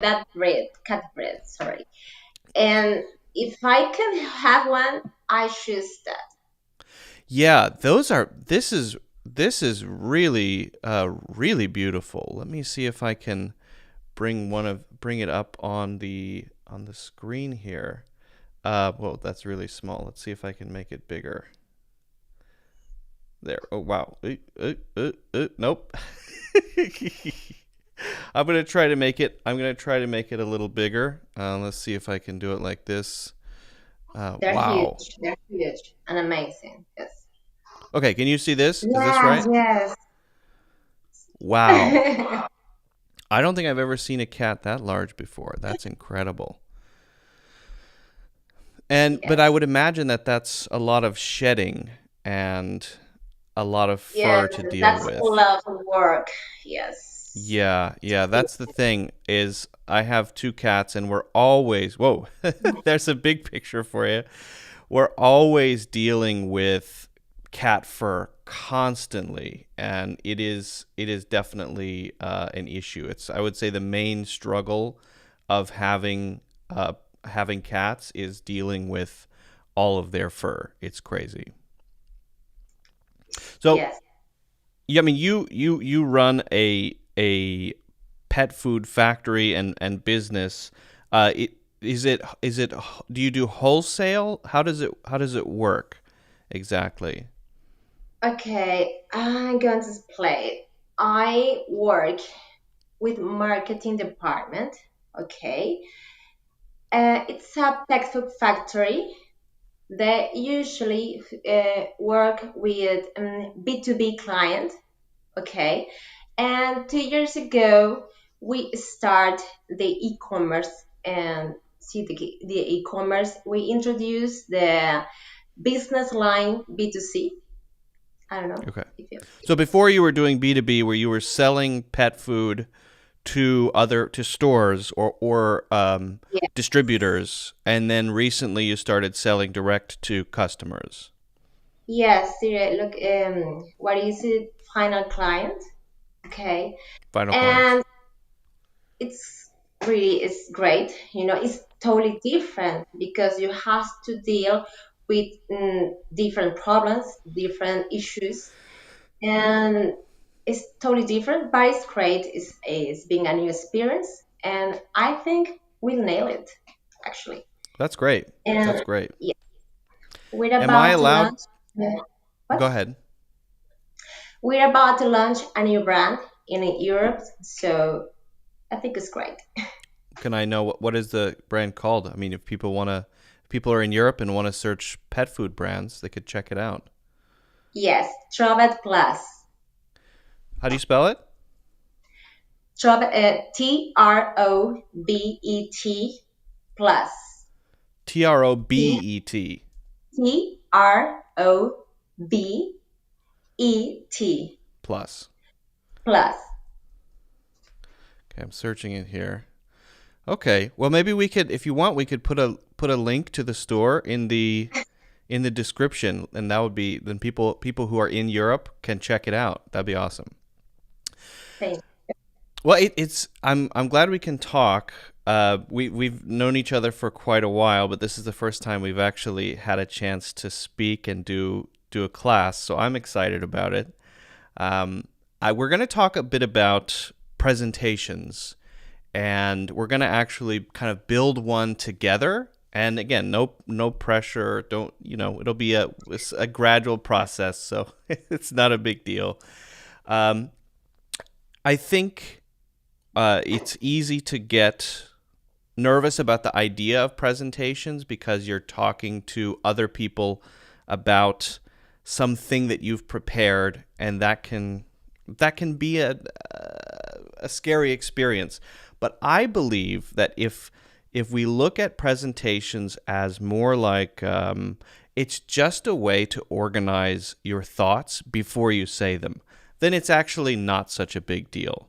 that breed, cat breed, sorry. And if I can have one, I choose that. Yeah, those are. This is really really beautiful. Let me see if I can bring it up on the screen here. Well, that's really small. Let's see if I can make it bigger. There. Oh wow. Nope. I'm gonna try to make it a little bigger. Let's see if I can do it like this. They're Wow. huge. They're huge and amazing. Yes. Okay, can you see this? Is this Yes, right? yes. Wow. I don't think I've ever seen a cat that large before. That's incredible. But I Yes. would imagine that that's a lot of shedding and a lot of Yes, fur to deal that's a with. lot of work. Yes. Yeah, yeah, that's the thing is I have two cats and we're always, whoa, there's a big picture for you. We're always dealing with cat fur constantly, and it is definitely an issue. It's, I would say, the main struggle of having cats is dealing with all of their fur. It's crazy. So, Yes. yeah, I mean, you run a pet food factory and business. Is it do you do wholesale? How does it work exactly? Okay, I'm going to explain. I work with marketing department. Okay. It's a pet food factory. They usually work with B2B client. Okay. And 2 years ago, we start the e-commerce and see the e-commerce. We introduced the business line B2C. I don't know Okay. if you. So before you were doing B2B, where you were selling pet food to stores or Yeah. distributors, and then recently you started selling direct to customers, Yes. Look. What is it? Final client. Okay. final clients. And it's really it's great. It's totally different because you have to deal with different problems, different issues, and it's totally different, but it's great. It's being a new experience, and I think we'll nail it actually. That's great. That's And great. yeah, we're Am I about to allowed? launch. What? Go ahead. We're about to launch a new brand in Europe, so I think it's great. Can I know what is the brand called? I mean, if people are in Europe and want to search pet food brands, they could check it out. Yes, Trobet Plus. How do you spell it? Trobet plus. Trobet Trobet plus. plus. Okay, I'm searching it here. Okay. Well, maybe we could, if you want, we could put a link to the store in the description, and that would be then people who are in Europe can check it out. That'd be awesome. Thank Well, it's I'm glad we can talk. We've known each other for quite a while, but this is the first time we've actually had a chance to speak and do a class. So I'm excited about it. Um, we're going to talk a bit about presentations, and we're going to actually kind of build one together. And again, no pressure. Don't It'll be a gradual process, so it's not a big deal. Um, I think it's easy to get nervous about the idea of presentations because you're talking to other people about something that you've prepared, and that can be a scary experience. But I believe that if we look at presentations as more like it's just a way to organize your thoughts before you say them, then it's actually not such a big deal.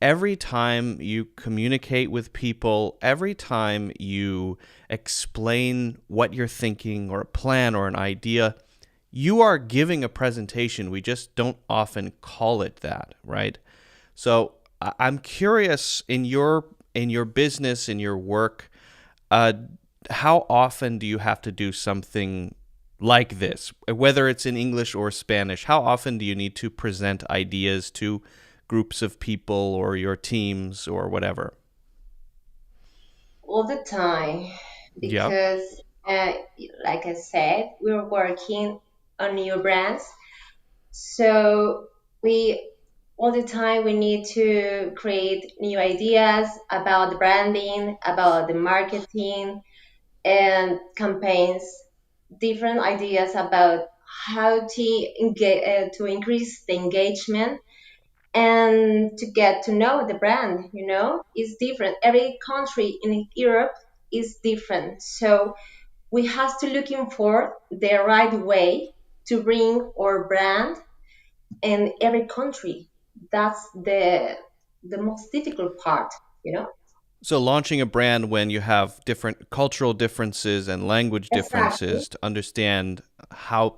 Every time you communicate with people, every time you explain what you're thinking or a plan or an idea, you are giving a presentation. We just don't often call it that, right? So I'm curious, in your business, in your work, uh, how often do you have to do something like this, whether it's in English or Spanish? How often do you need to present ideas to groups of people or your teams or whatever? All the time, Yeah. because uh, like I said, we're working on new brands. So we all the time we need to create new ideas about the branding, about the marketing and campaigns, different ideas about how to to increase the engagement and to get to know the brand. Is different. Every country in Europe is different. So we have to looking for the right way to bring our brand in every country. That's the most difficult part. So launching a brand when you have different cultural differences and language Exactly. differences to understand how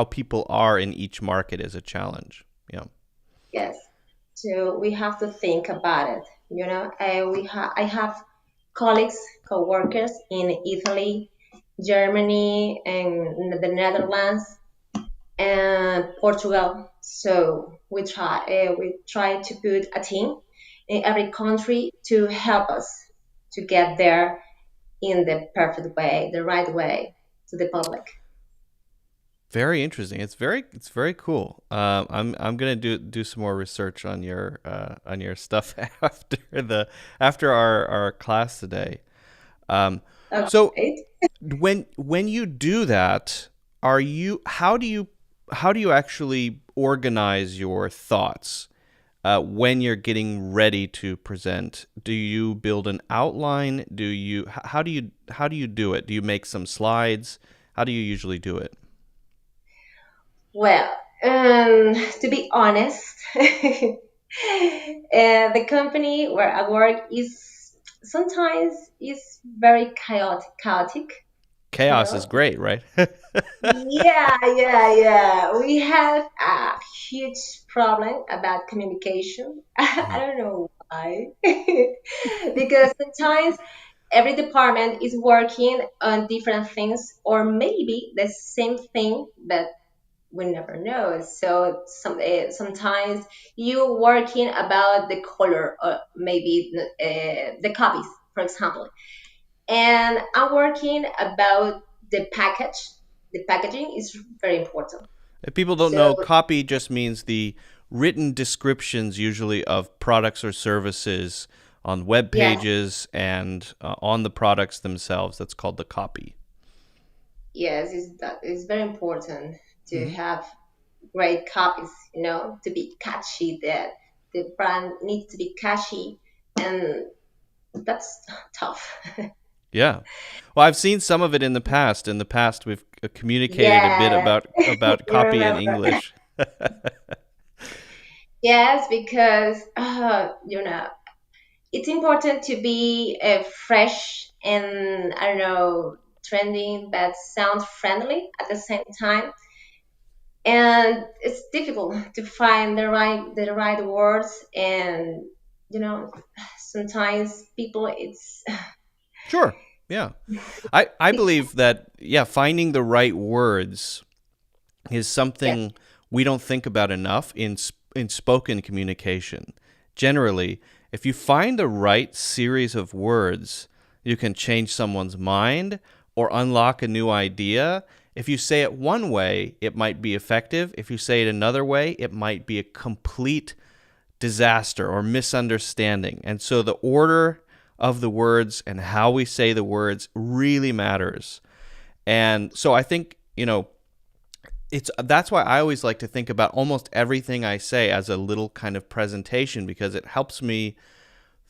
people are in each market is a challenge. Yeah. Yes. So we have to think about it. I have colleagues, co-workers in Italy, Germany, and the Netherlands, and Portugal. So we try to put a team in every country to help us to get there in the perfect way, the right way to the public. Very interesting. It's very cool. I'm gonna do some more research on your stuff after our class today. Um, so Okay. when you do that, are you how do you actually organize your thoughts when you're getting ready to present? Do you build an outline? How do you do it? Do you make some slides? How do you usually do it? Well, to be honest, the company where I work is sometimes is very chaotic. You Chaos is know, great, right? Yeah, yeah, yeah. We have a huge problem about communication. I don't know why. Because sometimes every department is working on different things, or maybe the same thing, but we never know. So sometimes you working about the color, or maybe the copies, for example, and I'm working about the package. The packaging is very important. If people don't So know, copy just means the written descriptions, usually of products or services on web yes, pages and on the products themselves. That's called the copy. yes, it's very important to Hmm. have great copies. To be catchy. That the brand needs to be catchy, and that's tough. Yeah. Well, I've seen some of it in the past. In the past, we've communicated a bit Yeah, about you copy in remember. English. Yes, because it's important to be fresh and I don't know, trending, but sound friendly at the same time. And it's difficult to find the right words, and you know sometimes people it's Sure. Yeah. I believe that, yeah, finding the right words is yes, something we don't think about enough in spoken communication. Generally, if you find the right series of words, you can change someone's mind or unlock a new idea. If you say it one way, it might be effective. If you say it another way, it might be a complete disaster or misunderstanding. And so the order of the words and how we say the words really matters. And so I think, it's that's why I always like to think about almost everything I say as a little kind of presentation, because it helps me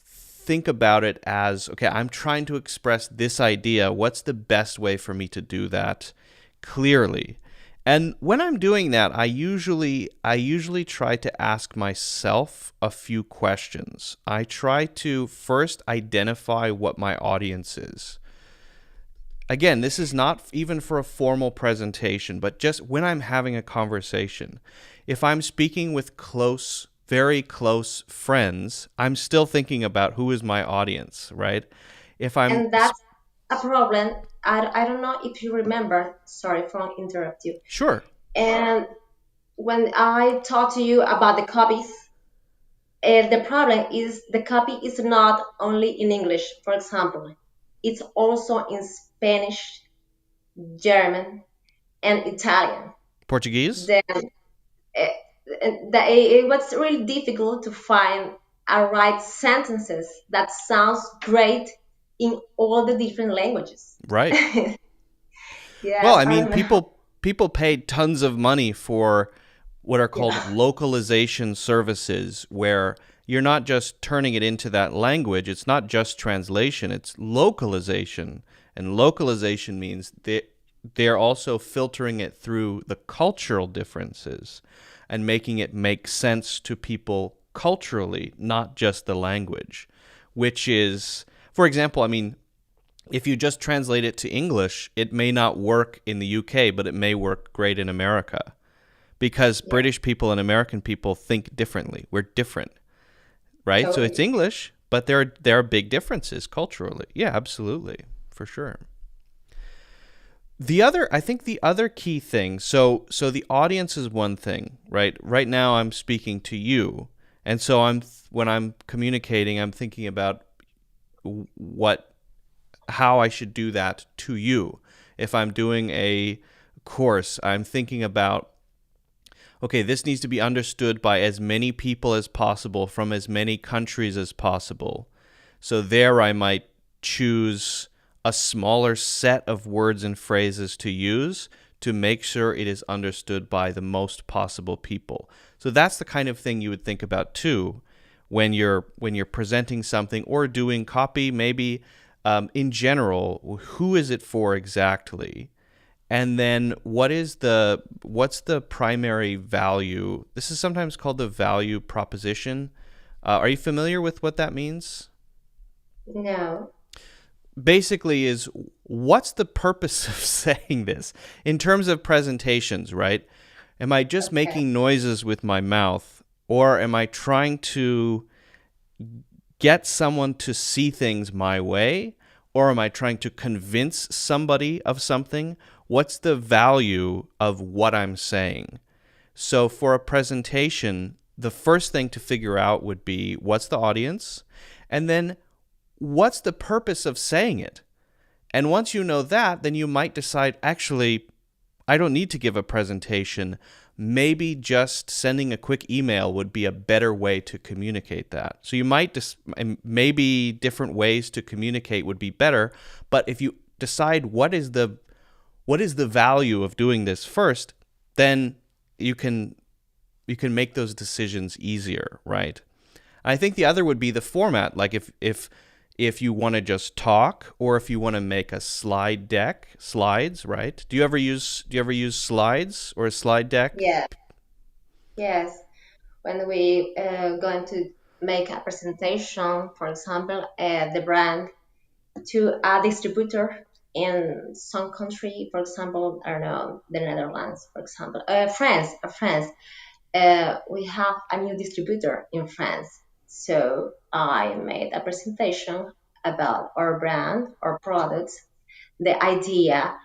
think about it as, okay, I'm trying to express this idea. What's the best way for me to do that clearly? And when I'm doing that, I usually try to ask myself a few questions. I try to first identify what my audience is. Again, this is not even for a formal presentation, but just when I'm having a conversation. If I'm speaking with close very close friends, I'm still thinking about who is my audience, right? If I'm And that's a problem. I don't know if you remember. Sorry for interrupt you. sure, And when I talk to you about the copies, the problem is the copy is not only in English, for example, it's also in Spanish, German, and Italian. Portuguese, Then uh, it was really difficult to find a right sentences that sounds great in all the different languages. right? Well, Yes, I I mean, remember. people paid tons of money for what are called Yeah, localization services, where you're not just turning it into that language. It's not just translation. It's localization, and localization means they're also filtering it through the cultural differences and making it make sense to people culturally, not just the language, which is, for example, I mean, if you just translate it to English, it may not work in the UK, but it may work great in America because yeah, British people and American people think differently. We're different, right? So it's totally. English, but there are big differences culturally. Yeah, absolutely, for sure. I think the other key thing, so the audience is one thing, right? Right now I'm speaking to you, and so when I'm communicating, I'm thinking about what how I should do that to you. If I'm doing a course, I'm thinking about, okay, this needs to be understood by as many people as possible from as many countries as possible. So there I might choose a smaller set of words and phrases to use to make sure it is understood by the most possible people. So that's the kind of thing you would think about too when you're presenting something or doing copy. Maybe in general, who is it for exactly? And then what's the primary value? This is sometimes called the value proposition. Are you familiar with what that means? No, Basically is, what's the purpose of saying this in terms of presentations, right? Am I just okay, making noises with my mouth, or am I trying to get someone to see things my way, or am I trying to convince somebody of something? What's the value of what I'm saying? So for a presentation, the first thing to figure out would be, what's the audience? And then what's the purpose of saying it? And once you know that, then you might decide, actually, I don't need to give a presentation. Maybe just sending a quick email would be a better way to communicate that. So you might maybe different ways to communicate would be better, but if you decide what is the value of doing this first, then you can you can make those decisions easier, right? I think the other would be the format. Like if you want to just talk, or if you want to make a slide deck, slides, right? Do you ever use slides or a slide deck? yeah, yes. When we going to make a presentation, for example, the brand to a distributor in some country, for example, I don't know, the Netherlands, for example, France. We have a new distributor in France. So I made a presentation about our brand, our products, the idea,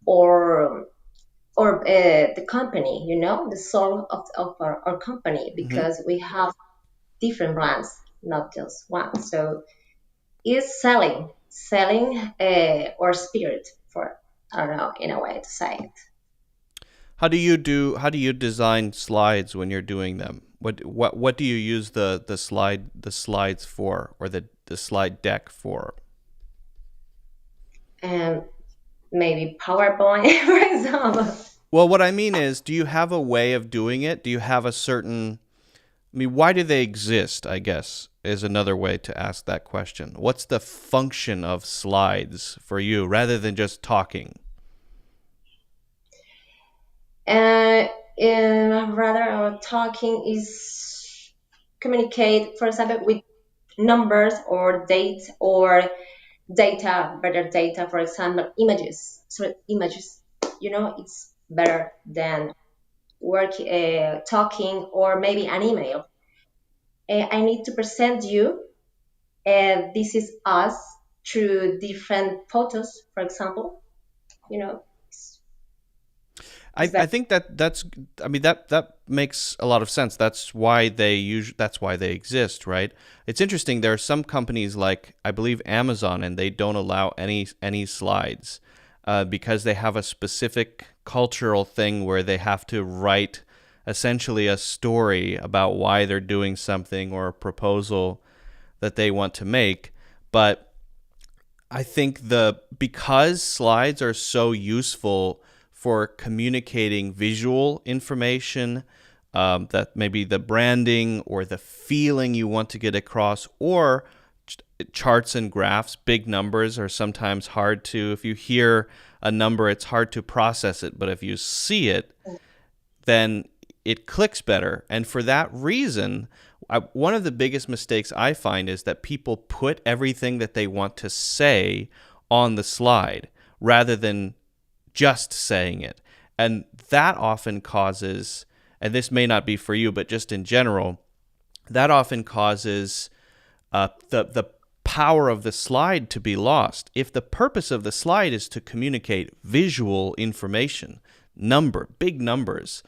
or the company, the soul of our company, Hmm. because we have different brands, not just one. So it's selling our spirit, for I don't know, in a way to say it. How do you design slides when you're doing them? What do you use the slides for, or the slide deck for? And maybe PowerPoint, for example. Well, what I mean is, do you have a way of doing it? Do you have a certain, I mean, why do they exist, I guess, is another way to ask that question. What's the function of slides for you rather than just talking? Uh, Rather, our talking is communicate, for example, with numbers or dates or data, better data, for example, images. So images, it's better than talking or maybe an email. I need to present you, this is us through different photos, for example. You know, it's I better. think that's I mean that makes a lot of sense. That's why they exist, right? It's interesting. There are some companies like I believe Amazon, and they don't allow any slides because they have a specific cultural thing where they have to write essentially a story about why they're doing something or a proposal that they want to make. But I think the because slides are so useful for communicating visual information, that maybe the branding or the feeling you want to get across, or charts and graphs, big numbers are sometimes hard to. If you hear a number, it's hard to process it, but if you see it, then it clicks better. And for that reason, one of the biggest mistakes I find is that people put everything that they want to say on the slide rather than just saying it. And that often causes, and this may not be for you, but just in general, that often causes the power of the slide to be lost. If the purpose of the slide is to communicate visual information, big numbers,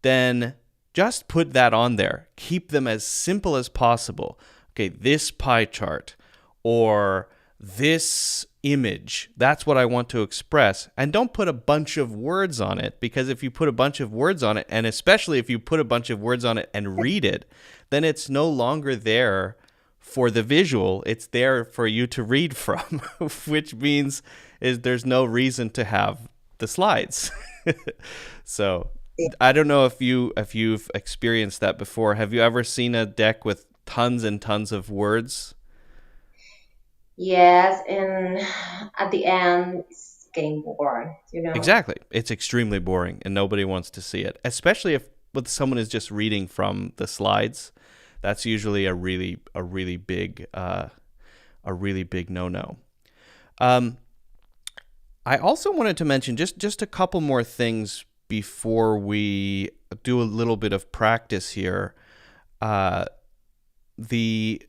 then just put that on there. Keep them as simple as possible. Okay, this pie chart or this image, that's what I want to express. And don't put a bunch of words on it, because if you put a bunch of words on it, and especially if you put a bunch of words on it and read it, then it's no longer there for the visual, it's there for you to read from, which means is there's no reason to have the slides. So I don't know if you've experienced that before. Have you ever seen a deck with tons and tons of words? Yes, and at the end, it's getting bored. Exactly. It's extremely boring and nobody wants to see it, especially if with someone is just reading from the slides. That's usually a really big no-no. Um, I also wanted to mention just a couple more things before we do a little bit of practice here. Uh, the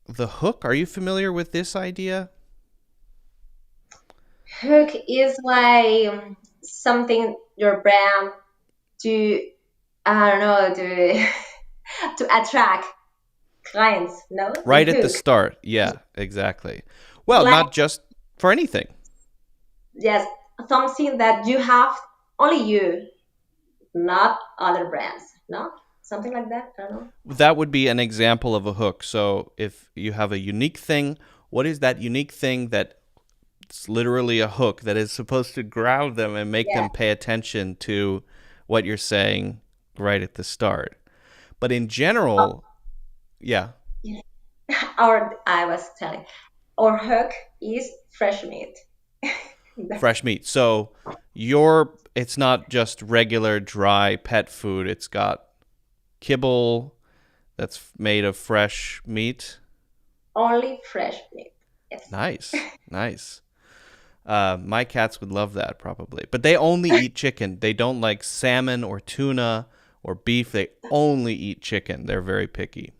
the hook. Are you familiar with this idea? Hook is like something your brand to, I don't know, to to attract clients. No, the Right at the hook. start. Yeah, exactly. It's Well, like, not just for anything. yes, something that you have only you, not other brands. No, something like that. I don't know. That would be an example of a hook. So if you have a unique thing, what is that unique thing that it's literally a hook that is supposed to grab them and make Yeah. them pay attention to what you're saying right at the start? But in general, yeah, Yeah. Or I was telling, or hook is fresh meat. fresh meat. So your it's not just regular dry pet food. It's got kibble that's made of fresh meat. Only fresh meat. Yes. Nice, nice. My cats would love that probably, but they only eat chicken. They don't like salmon or tuna or beef. They only eat chicken. They're very picky.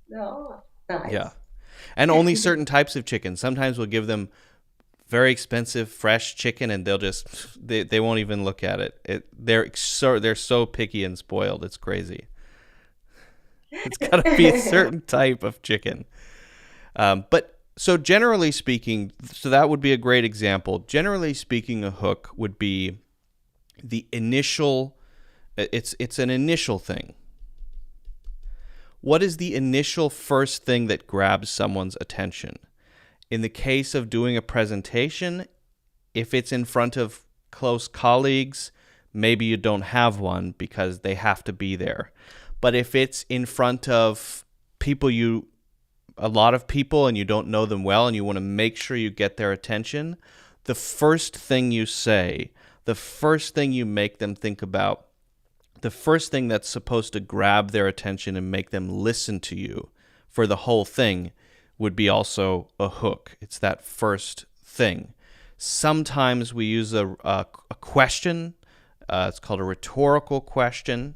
No, Yeah, nice. and only certain types of chicken. Sometimes we'll give them very expensive fresh chicken, and they won't even look at it. They're so picky and spoiled. It's crazy. It's got to be a certain type of chicken. But so generally speaking, so that would be a great example. Generally speaking, a hook would be the initial. It's an initial thing. What is the initial first thing that grabs someone's attention? In the case of doing a presentation, if it's in front of close colleagues, maybe you don't have one because they have to be there. But if it's in front of people a lot of people and you don't know them well and you want to make sure you get their attention, the first thing you say, the first thing you make them think about, the first thing that's supposed to grab their attention and make them listen to you for the whole thing would be also a hook. It's that first thing. Sometimes we use a question. It's called a rhetorical question.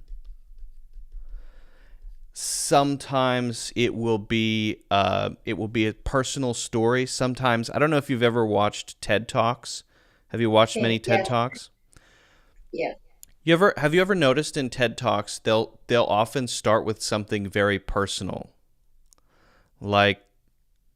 Sometimes it will be a personal story. Sometimes I don't know if you've ever watched TED Talks. Have you watched many TED Yes, Talks? yes, You ever noticed in TED Talks they'll often start with something very personal, like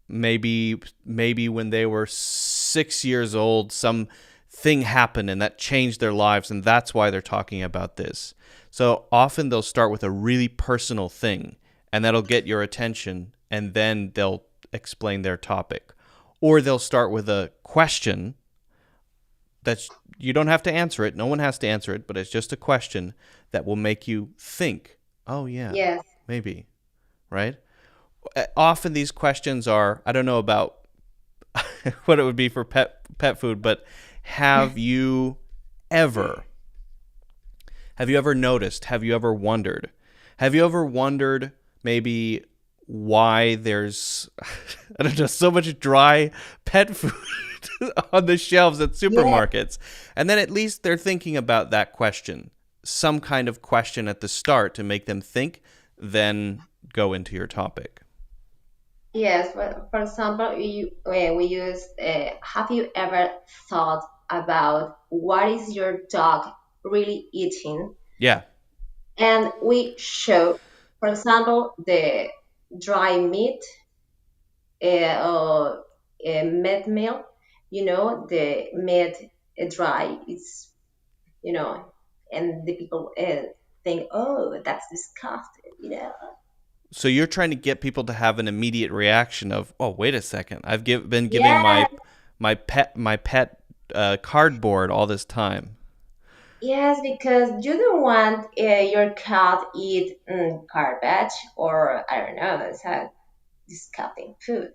maybe when they were 6 years old, some thing happened and that changed their lives, and that's why they're talking about this. So often they'll start with a really personal thing, and that'll get your attention, and then they'll explain their topic. Or they'll start with a question that's you don't have to answer it. No one has to answer it, but it's just a question that will make you think. Oh yeah, yes, maybe, right? Often these questions are I don't know about what it would be for pet food, but have you ever have you ever noticed? Have you ever wondered? Have you ever wondered maybe why there's I don't know so much dry pet food on the shelves at yes, supermarkets? And then at least they're thinking about that question, some kind of question at the start to make them think, then go into your topic. yes. But for example, we use. Have you ever thought about what is your dog really eating? Yeah, And we show, for example, the dry meat or meat meal. The meat dry. It's and the people think, oh, that's disgusting. so you're trying to get people to have an immediate reaction of, "Oh, wait a second. Been giving Yeah, my pet cardboard all this time." yes, because you don't want your cat eat garbage or I don't know, it's a disgusting food.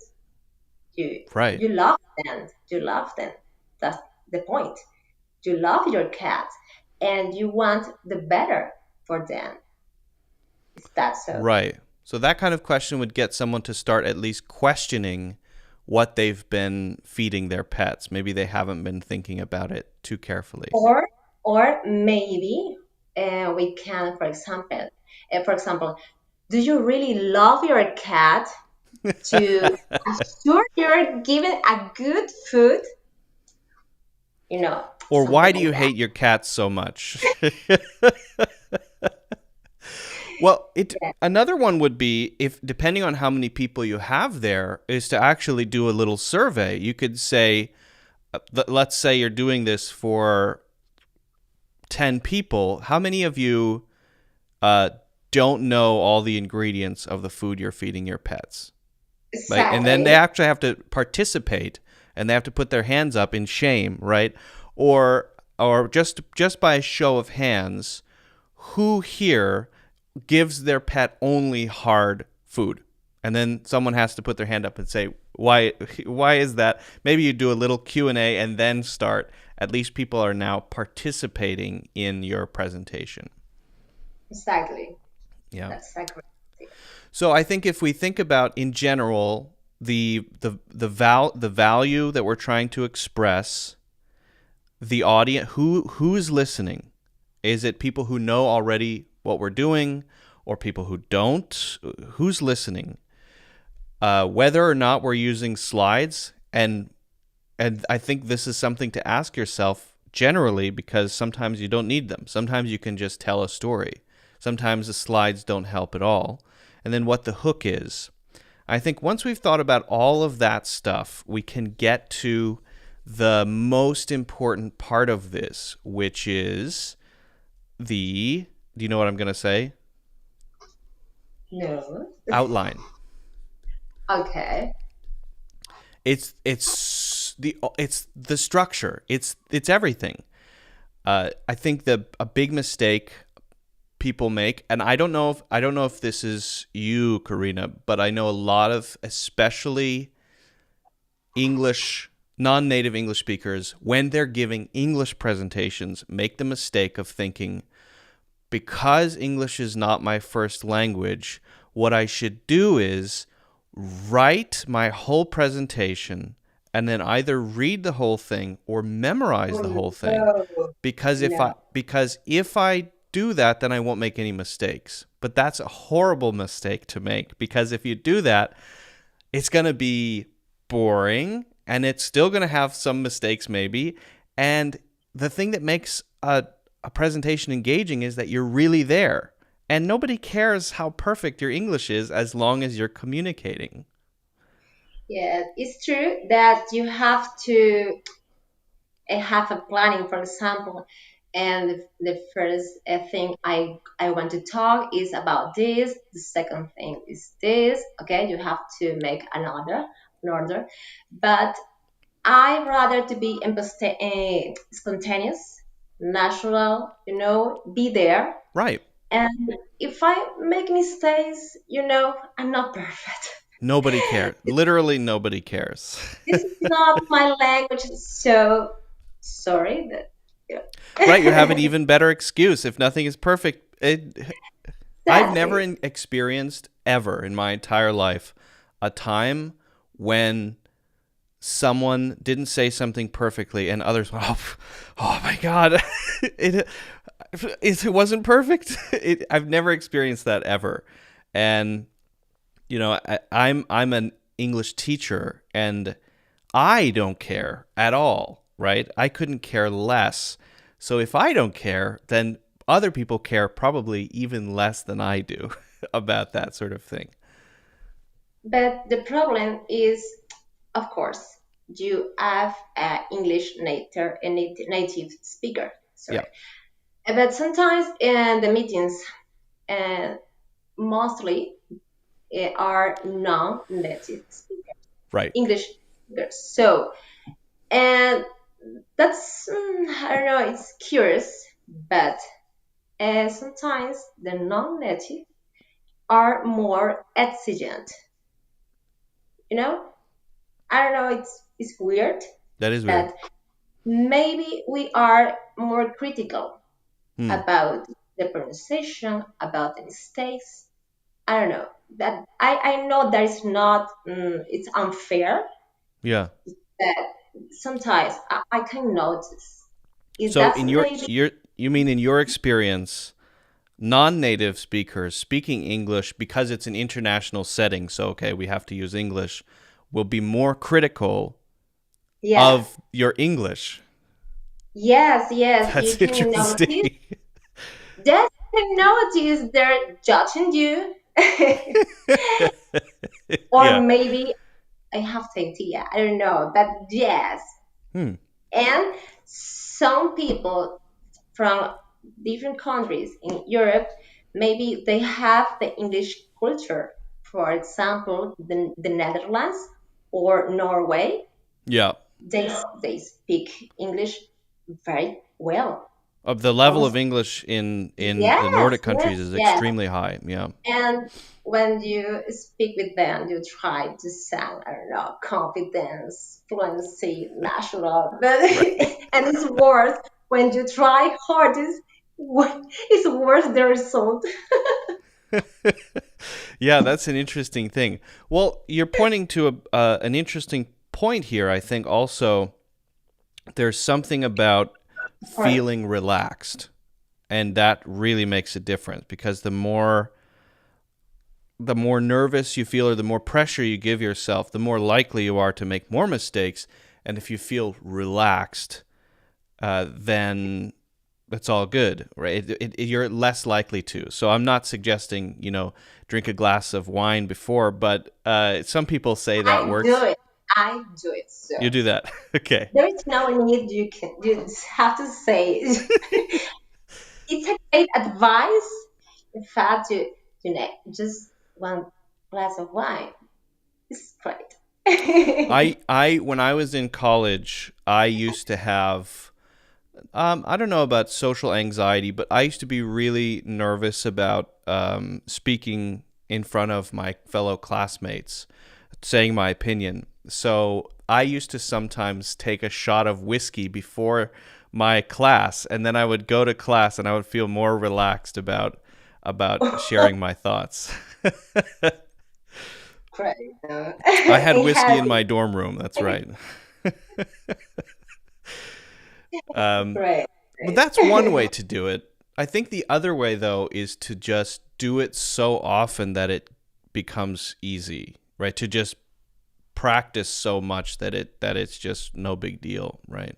You Right. you love them. You love them. That's the point. You love your cat, and you want the better for them. Is that so? Right. So that kind of question would get someone to start at least questioning what they've been feeding their pets. Maybe they haven't been thinking about it too carefully. Or or maybe we can, for example, do you really love your cat to assure you're giving a good food? You know, Or something why do like you that. hate your cat so much? Well, it Yeah, another one would be if depending on how many people you have there is to actually do a little survey. You could say let's say you're doing this for 10 people. How many of you uh, don't know all the ingredients of the food you're feeding your pets? Like, and then they exactly. actually have to participate and they have to put their hands up in shame, right? Or just by a show of hands, who here gives their pet only hard food? And then someone has to put their hand up and say, why is that? Maybe you do a little Q&A and then start. At least people are now participating in your presentation. Exactly. Yeah. That's a great idea. So I think if we think about in general the value that we're trying to express, the audience who's listening, is it people who know already what we're doing or people who don't? Who's listening? Whether or not we're using slides, and I think this is something to ask yourself generally because sometimes you don't need them. Sometimes you can just tell a story. Sometimes the slides don't help at all. And then what the hook is. I think once we've thought about all of that stuff, we can get to the most important part of this, which is the, do you know what I'm going to say? No. Outline. Okay. It's the structure. It's everything. I think a big mistake people make, and I don't know if this is you, Karina, but I know a lot of especially English non-native English speakers when they're giving English presentations make the mistake of thinking because English is not my first language, what I should do is write my whole presentation and then either read the whole thing or memorize Oh, the whole thing no. because No. if I do that, then I won't make any mistakes. But that's a horrible mistake to make, because if you do that, it's going to be boring and it's still going to have some mistakes maybe. And the thing that makes a presentation engaging is that you're really there. And nobody cares how perfect your English is as long as you're communicating. Yeah, it's true that you have to have a planning, for example. And the first thing I want to talk is about this. The second thing is this. Okay, you have to make an order. But I rather to be spontaneous, natural. Be there. Right. And if I make mistakes, I'm not perfect. Nobody cares. Literally nobody cares. This is not my language, so sorry that. Right, you have Yeah. an even better excuse if nothing is perfect. I've never Exactly. experienced ever in my entire life a time when someone didn't say something perfectly and others went, oh my God, it, it wasn't perfect. I've never experienced that ever. And, I'm an English teacher and I don't care at all, right? I couldn't care less. So if I don't care, then other people care probably even less than I do about that sort of thing. But the problem is, of course, you have an English native speaker. Yeah, Sorry, but sometimes in the meetings, uh, mostly are non-native right. English speakers. So, and that's I don't know. It's curious, but sometimes the non-native are more exigent. You know, I don't know. It's weird, That is weird. but maybe we are more critical Hmm. about the pronunciation, about the mistakes. I don't know. That I know that is not. It's unfair, Yeah. but sometimes I can notice. Is So that in your maybe? your you mean in your experience, non-native speakers speaking English because it's an international setting, so okay, we have to use English, will be more critical Yeah. of your English. Yes, yes. You That's can notice. interesting. Yes, you can notice they're judging you, or Yeah. maybe I have the idea. I don't know, but yes. Hmm. And some people from different countries in Europe, maybe they have the English culture. For example, the Netherlands or Norway, Yeah. they speak English very well. Of the level of Almost English in the yes, Nordic yes, countries is yes. extremely high. Yeah. And when you speak with them, you try to sound, I don't know, confidence, fluency, natural. But Right. and it's worse when you try hardest. It's worse the result. Yeah, that's an interesting thing. Well, you're pointing to an interesting point here. I think also there's something about Sorry. feeling relaxed, and that really makes a difference because the more nervous you feel or the more pressure you give yourself, the more likely you are to make more mistakes. And if you feel relaxed, then it's all good, right? You're less likely to. So I'm not suggesting, drink a glass of wine before, but some people say that I do works. it. I do it. So You do that. Okay. there is no need. You just have to say it. It's a great advice. In fact, just one glass of wine is great. I when I was in college, I used to have I don't know about social anxiety, but I used to be really nervous about speaking in front of my fellow classmates, saying my opinion. So I used to sometimes take a shot of whiskey before my class, and then I would go to class and I would feel more relaxed about sharing my thoughts. Great. I had In whiskey in habit. my dorm room. That's right. Um, Great. but that's one way to do it. I think the other way though is to just do it so often that it becomes easy, right? To just practice so much that it's just no big deal, right?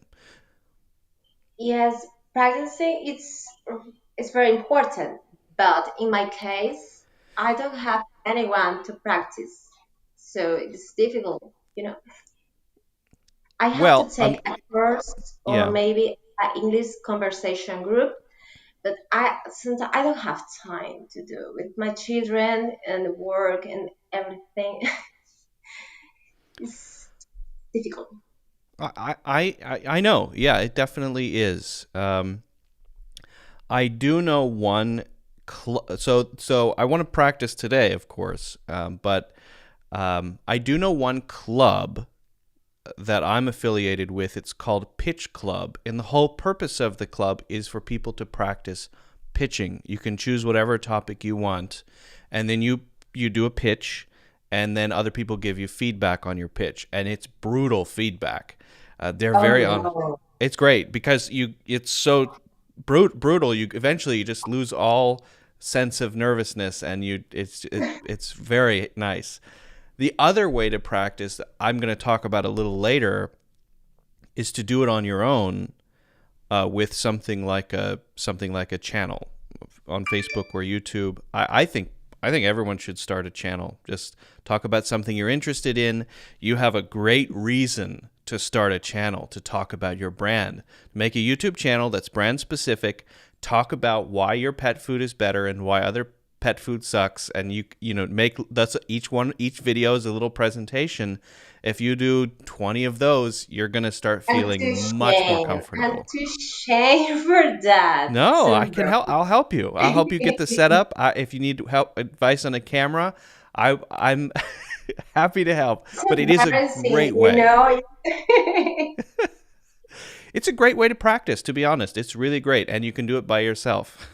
Yes, practicing it's very important, but in my case, I don't have anyone to practice, so it's difficult. I have to Well, take a course or yeah. maybe an English conversation group, but I sometimes I don't have time to do with my children and work and everything. It's difficult. I know. Yeah, it definitely is. I do know one. So I want to practice today, of course. But I do know one club that I'm affiliated with. It's called Pitch Club, and the whole purpose of the club is for people to practice pitching. You can choose whatever topic you want, and then you do a pitch, and then other people give you feedback on your pitch, and it's brutal feedback. They're Oh very on. no. It's great because it's so brutal. You eventually you just lose all sense of nervousness, and it's very nice. The other way to practice, I'm going to talk about a little later, is to do it on your own with something like a channel on Facebook or YouTube. I think everyone should start a channel. Just talk about something you're interested in. You have a great reason to start a channel to talk about your brand. Make a YouTube channel that's brand specific. Talk about why your pet food is better and why other pet food sucks, and make that's each video is a little presentation. If you do 20 of those, you're going to start I'm feeling too much more shame. I'm comfortable. too shame for that. No, I So can bro. help. I'll help you. I'll help you get the setup. If you need help advice on a camera, I'm happy to help. It's But it is a embarrassing, great way. you know. It's a great way to practice, to be honest. It's really great, and you can do it by yourself.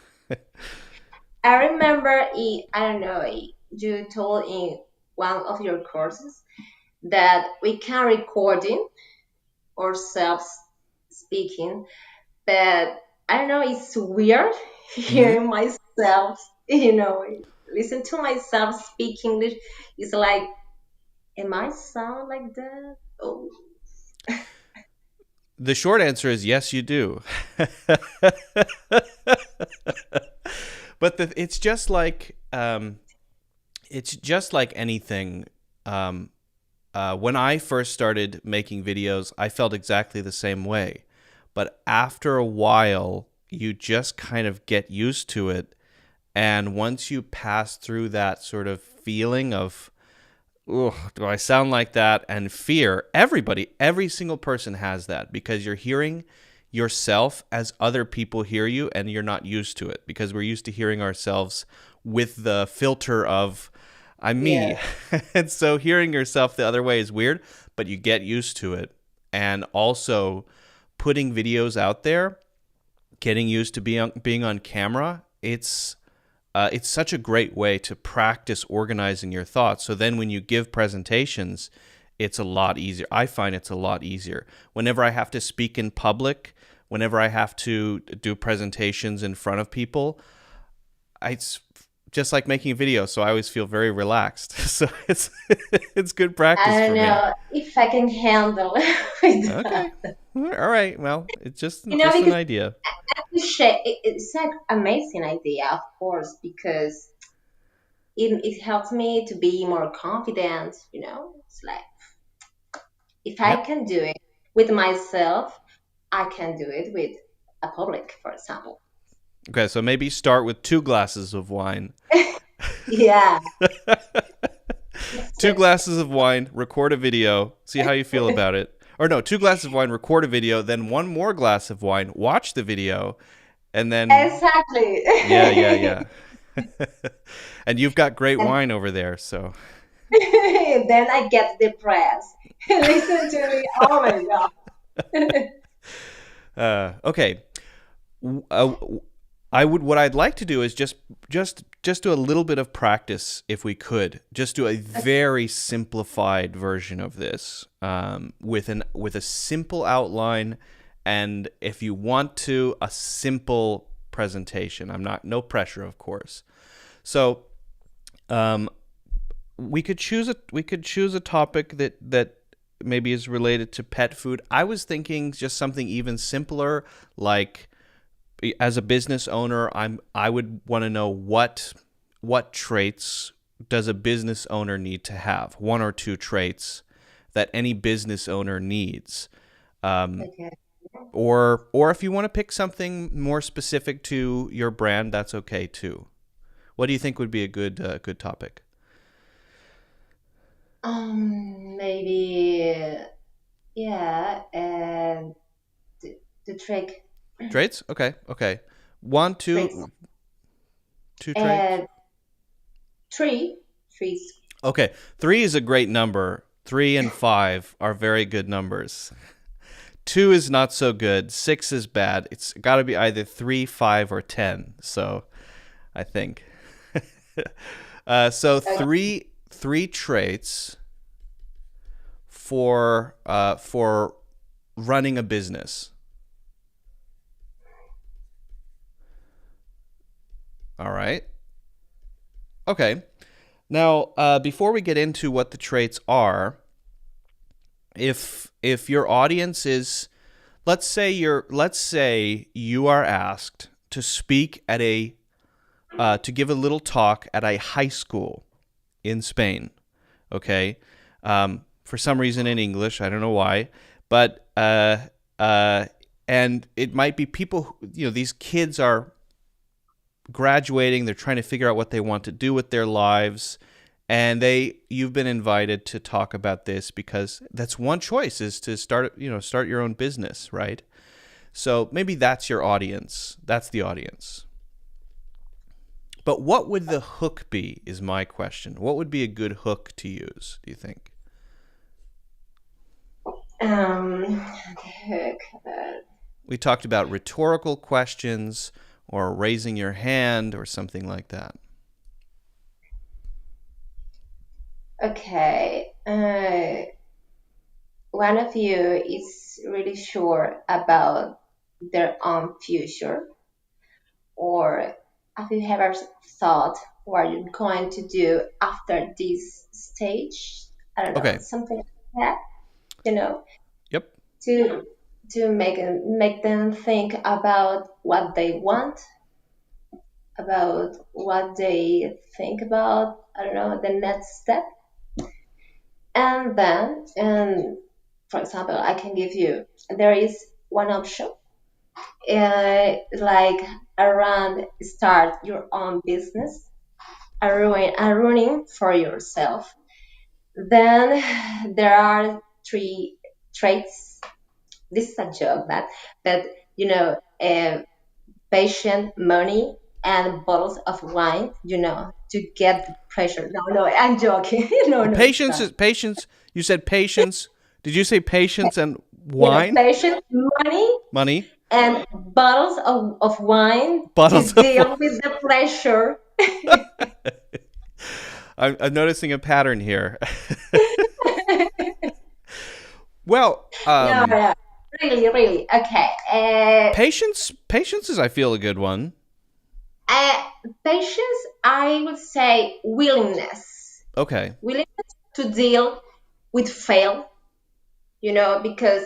I remember, I don't know, you told in one of your courses that we can recording ourselves speaking, but I don't know, it's weird Hmm. hearing myself, you know, listen to myself speak English. It's like, am I sound like that? Oh, The short answer is yes, you do. But it's just like anything. Um, when I first started making videos, I felt exactly the same way. But after a while, you just kind of get used to it. And once you pass through that sort of feeling of, ugh, do I sound like that? And fear, every single person has that because you're hearing yourself as other people hear you and you're not used to it because we're used to hearing ourselves with the filter of I'm yeah. me. And so hearing yourself the other way is weird, but you get used to it. And also putting videos out there, getting used to being on camera, it's such a great way to practice organizing your thoughts. So then when you give presentations, it's a lot easier. I find it's a lot easier. Whenever I have to speak in public, whenever I have to do presentations in front of people, it's just like making a video. So I always feel very relaxed. So it's good practice I don't for me. know if I can handle with Okay. that. All right. Well, it's You know, just an because idea. it's an amazing idea, of course, because it helps me to be more confident. It's like if I Yep. can do it with myself, I can do it with a public, for example. Okay. So maybe start with 2 glasses of wine. Yeah, Two glasses of wine, record a video, see how you feel about it. Or no, 2 glasses of wine, record a video, then one more glass of wine, watch the video, and then exactly. yeah, yeah, yeah. And you've got great And wine over there, so then I get depressed. Listen to me. Oh my God. okay. Uh, I would what I'd like to do is just do a little bit of practice if we could. Just do a very simplified version of this with a simple outline, and if you want to, a simple presentation. I'm not no pressure, of course. So um, we could choose a topic that maybe is related to pet food. I was thinking just something even simpler, like as a business owner, I would want to know what traits does a business owner need to have? One or two traits that any business owner needs. Um, Okay. or if you want to pick something more specific to your brand, that's okay too. What do you think would be a good topic? Maybe, yeah, and the trick Traits? Okay, okay. One, tricks. two traits. And three trees. Okay, three is a great number. Three and five are very good numbers. Two is not so good. Six is bad. It's got to be either three, five, or 10. So I think. So Okay. three traits for running a business. All right. Okay. Now, before we get into what the traits are, if your audience is, let's say you are asked to speak at a to give a little talk at a high school in Spain. Okay, for some reason in English, I don't know why, but uh, and it might be people. These kids are graduating. They're trying to figure out what they want to do with their lives, and you've been invited to talk about this because that's one choice, is to start your own business, right? So maybe that's your audience. That's the audience. But what would the hook be is my question. What would be a good hook to use, do you think? Okay. We talked about rhetorical questions or raising your hand or something like that. Okay. One of you is really sure about their own future, or have you ever thought what you're going to do after this stage? I don't know, Okay. something like that, you know, Yep. to make them think about what they want, about what they think about, I don't know, the next step. And then, for example, I can give you, there is one option, like around start your own business, running for yourself. Then there are three traits. This is a joke that you know, patient, money, and bottles of wine. To get the pressure. No, no, I'm joking. No, Oh, no, it's patience not. is patience. You said patience. Did you say patience and wine? Patient, money, Money? and bottles of wine to Bottles of wine. deal with the pressure. I'm noticing a pattern here. Well, No, no, really, really. Okay. patience is, I feel, a good one. Uh, Patience, I would say willingness. Okay. Willingness to deal with fail, because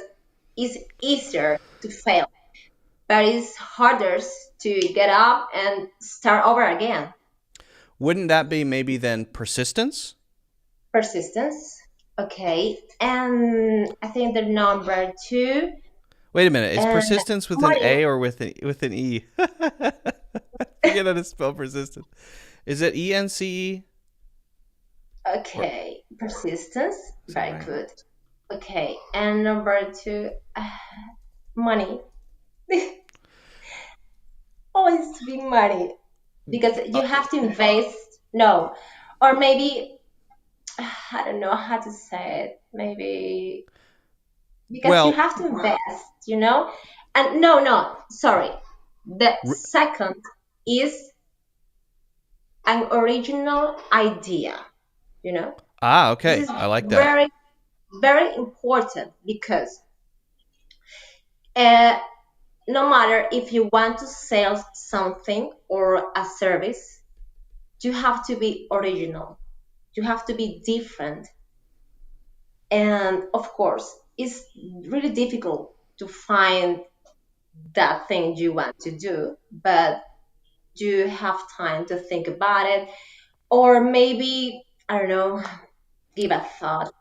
it's easier to fail, but it's harder to get up and start over again. Wouldn't that be maybe then persistence? Persistence. Okay. And I think the number two, Wait a minute. Is and persistence with an money. A or with an E? Forget how to spell persistent. Is it ENCE? Or Okay. Persistence. is that Very right? good. Okay. And number two, money. Always to be money, because Uh, you have to invest. No, or maybe I don't know how to say it. Maybe because you well, have to invest, And no, no, sorry. The r- second is an original idea. You know, this okay. is I like that. very, very important because uh, no matter if you want to sell something or a service, you have to be original. You have to be different. And of course, it's really difficult to find that thing you want to do, but you have time to think about it, or maybe, I don't know, give a thought.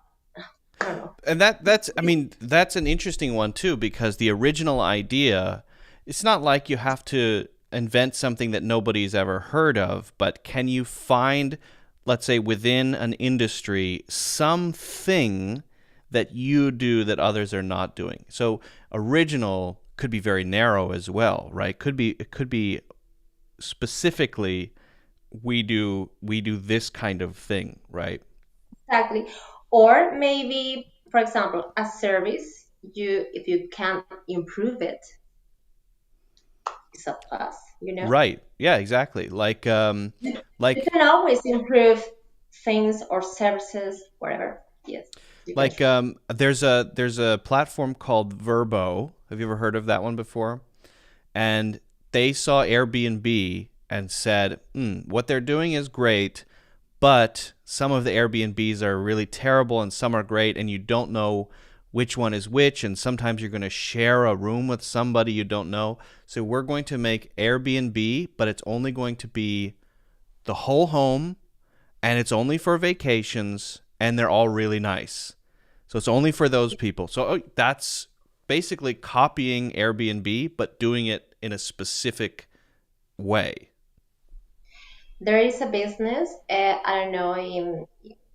I don't know. And that's I mean that's an interesting one too, because the original idea, it's not like you have to invent something that nobody's ever heard of, but can you find, let's say, within an industry something that you do that others are not doing? So original could be very narrow as well, right? Could be specifically we do this kind of thing, right? Exactly. Or maybe, for example, a service, you if you can improve it, it's a plus, you know? Right. Yeah, exactly. You Like can always improve things or services, whatever. Yes, you can like try. there's a platform called Verbo. Have you ever heard of that one before? And they saw Airbnb and said, what they're doing is great, but some of the Airbnbs are really terrible and some are great, and you don't know which one is which, and sometimes you're going to share a room with somebody you don't know. So we're going to make Airbnb, but it's only going to be the whole home, and it's only for vacations, and they're all really nice. So it's only for those people. So that's basically copying Airbnb, but doing it in a specific way. There is a business, I don't know, in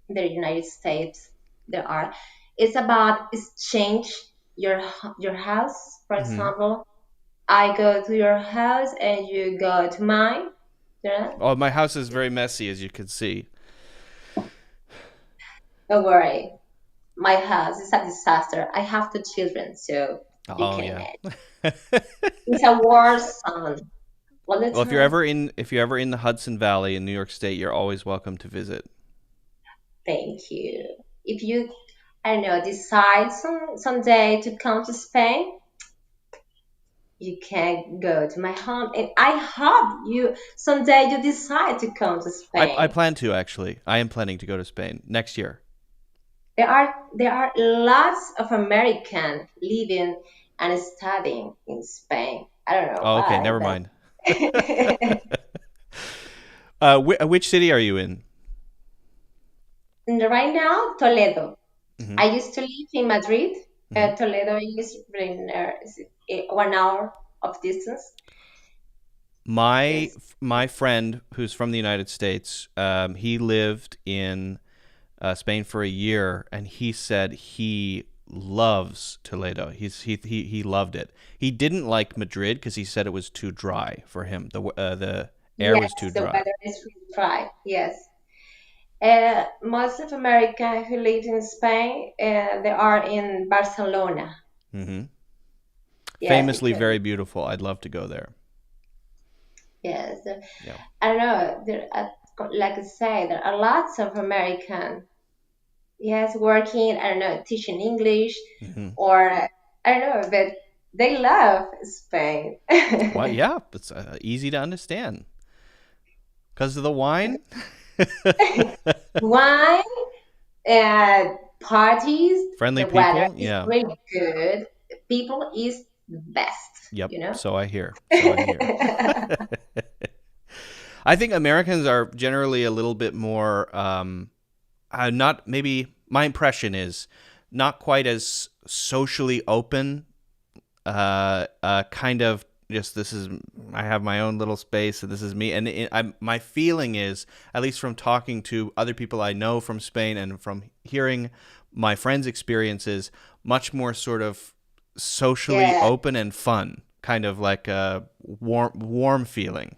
the United States, there are. It's about exchange your house. For Hmm. example, I go to your house and you go to mine. Yeah? Oh, my house is very messy, as you can see. Don't worry, my house is a disaster. I have two children, so you Oh can yeah. imagine. It's a war zone all the Well, time. if you're ever in the Hudson Valley in New York State, you're always welcome to visit. Thank you. If you, I don't know, decide someday to come to Spain, you can go to my home, and I hope you someday you decide to come to I Spain. plan to, actually. I am planning to go to Spain next year. There are lots of Americans living and studying in Spain. I don't know Oh, okay, why, never but mind. Which city are you in? and right now, Toledo. Hmm. I used to live in Madrid. Hmm. Toledo is really near, is 1 hour of distance. My Yes. my friend who's from the United States, he lived in Spain for a year, and he said he loves Toledo. He loved it. He didn't like Madrid because he said it was too dry for him. The air Yes, was too the dry. weather is really dry. Yes. Most of America who lives in Spain, they are in Barcelona. Hmm. Yes, Famously because very beautiful. I'd love to go there. yes, Yeah. I don't know. Like I say, there are lots of American, yes, working. I don't know, teaching English, Hmm. or I don't know, but they love Spain. Well, yeah, it's easy to understand because of the wine. Wine and parties. Friendly The weather people. is Yeah. really good. People is the best. Yep. You know. So I hear. So I hear. I think Americans are generally a little bit more, not maybe my impression is not quite as socially open. Kind of just this is I have my own little space and this is me. And my feeling is, at least from talking to other people I know from Spain and from hearing my friends' experiences, much more sort of socially Yeah. open and fun, kind of like a warm feeling.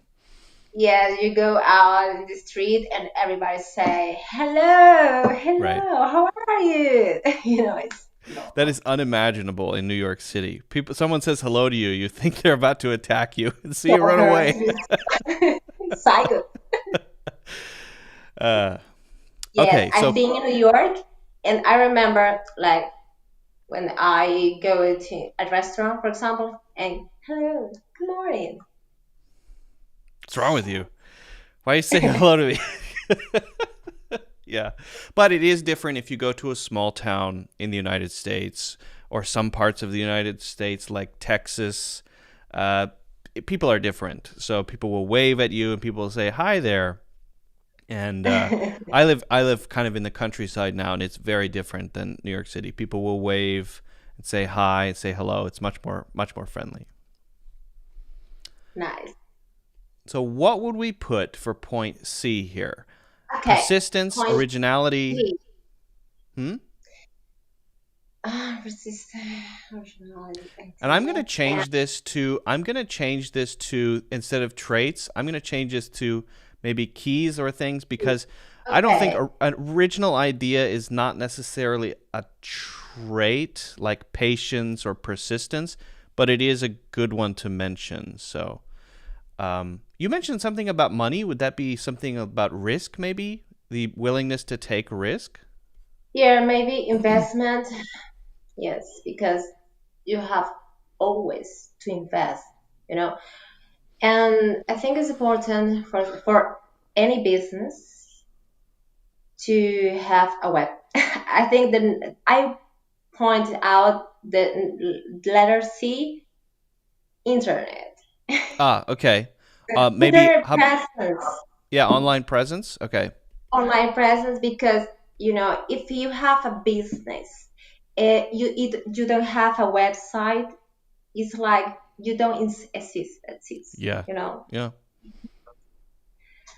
Yeah, you go out in the street and everybody say, "Hello, Right. hello, how are you?" It's That normal. is unimaginable in New York City. People, someone says hello to you, you think they're about to attack you, and so you run Stalker, away. psycho. uh, Yes, okay, I've so been in New York, and I remember like when I go to a restaurant, for example, and Hello, good morning. What's wrong with you? Why are you saying hello to me? Yeah. But it is different if you go to a small town in the United States or some parts of the United States like Texas. Uh, People are different. So people will wave at you and people will say, hi there. And I live kind of in the countryside now, and it's very different than New York City. People will wave and say hi and say hello. It's much more friendly. Nice. So what would we put for point C here? Okay, Persistence, point originality. C. Hmm? Resistance, originality, And I'm going to excellence, and change this to instead of traits, I'm going to change this to maybe keys or things because I don't think okay. an original idea is not necessarily a trait like patience or persistence, but it is a good one to mention. So, you mentioned something about money. Would that be something about risk, maybe? The willingness to take risk? Here, maybe investment. Yes, because you have always to invest, you know. And I think it's important for any business to have a web. I think that I point out the letter C, internet. Ah, okay. Maybe Internet how? presence, Yeah, online presence. Okay. online presence, because if you have a business, you don't have a website. It's like you don't exist. Yeah. You know, Yeah.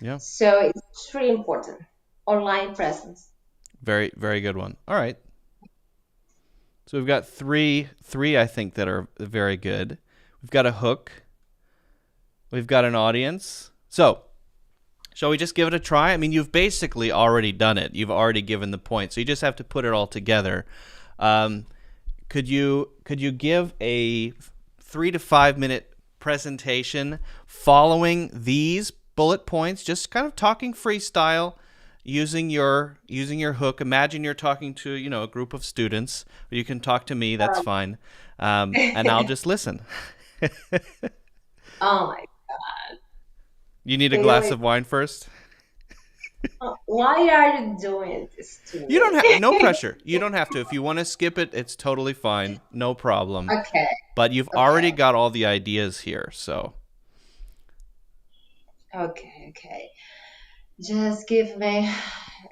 Yeah. so it's really important. Online presence. Very, very good one. All right. So we've got three I think that are very good. We've got a hook. We've got an audience. So, shall we just give it a try? I mean, you've basically already done it. You've already given the point. So you just have to put it all together. Um, could you give a 3 to 5 minute presentation following these bullet points, just kind of talking freestyle, using your hook? Imagine you're talking to a group of students. You can talk to me. That's Um, fine, and I'll just listen. oh my, You need a glass really? of wine first. Why are you doing this to You don't me? have no pressure. You don't have to. If you want to skip it, it's totally fine. No problem. Okay, But you've already okay, got all the ideas here, so okay. Just give me.